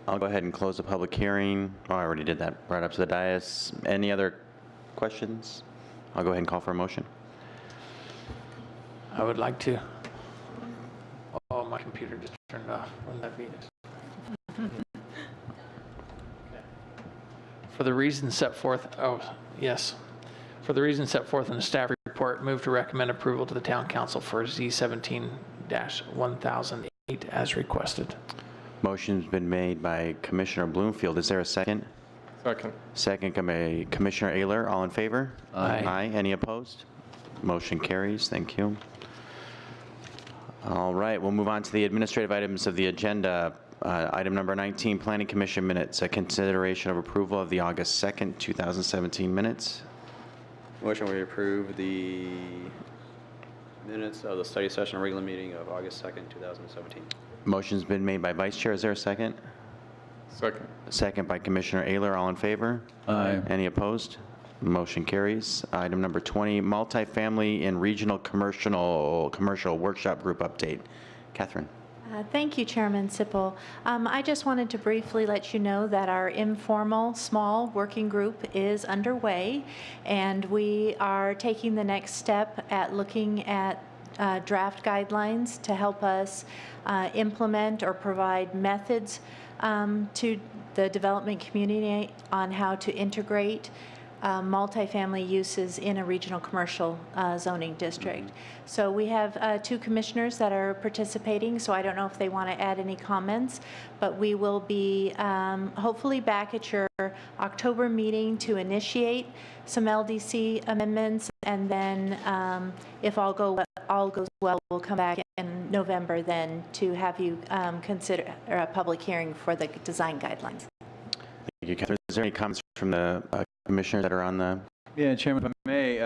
go ahead and close the public hearing. Oh, I already did that. Right up to the dais. Any other questions? I'll go ahead and call for a motion. I would like to. Oh, my computer just turned off. Wouldn't that be it? For the reasons set forth, For the reasons set forth in the staff report, move to recommend approval to the Town Council for Z17-1008 as requested. Motion's been made by Commissioner Bloomfield. Is there a second? Second. Second by Commissioner Ayler. All in favor? Aye. Aye. Any opposed? Motion carries. Thank you. All right, we'll move on to the administrative items of the agenda. Item number 19, Planning Commission minutes. A consideration of approval of the August 2nd, 2017 minutes. Motion we approve the minutes of the study session regular meeting of August 2nd, 2017. Motion's been made by Vice Chair. Is there a second? Second. Second by Commissioner Ayler. All in favor? Aye. Any opposed? Motion carries. Item number 20, Multifamily and Regional Commercial Workshop Group update. Catherine. Thank you, Chairman Sippel. I just wanted to briefly let you know that our informal small working group is underway, and we are taking the next step at looking at draft guidelines to help us implement or provide methods to the development community on how to integrate multifamily uses in a regional commercial zoning district. So we have 2 commissioners that are participating, so I don't know if they want to add any comments, but we will be hopefully back at your October meeting to initiate some LDC amendments, and then if all goes well, we'll come back in November then to have you consider a public hearing for the design guidelines. Thank you, Catherine. Is there any comments from the commissioners that are on the? Yeah, Chairman, if I may.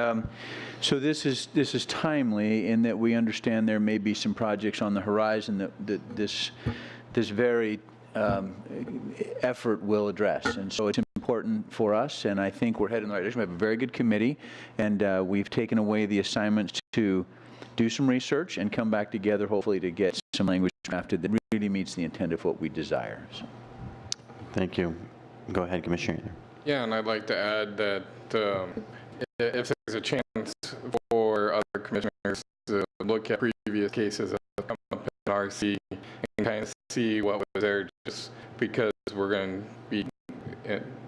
So this is timely in that we understand there may be some projects on the horizon that this very effort will address, and so it's important for us. And I think we're heading in the right direction. We have a very good committee, and we've taken away the assignments to do some research and come back together, hopefully, to get some language drafted that really meets the intent of what we desire. So. Thank you. Go ahead, Commissioner. Yeah, and I'd like to add that if there's a chance for other commissioners to look at previous cases that have come up in RC and kind of see what was there, just because we're going to be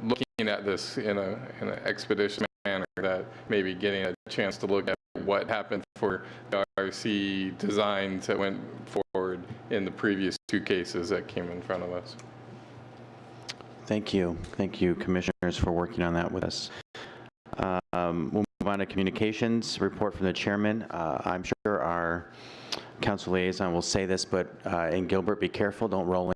looking at this in an expeditious manner, that maybe getting a chance to look at what happened for the RC designs that went forward in the previous 2 cases that came in front of us. Thank you. Thank you, commissioners, for working on that with us. We'll move on to communications. Report from the chairman. I'm sure our council liaison will say this, but in Gilbert, be careful. Don't roll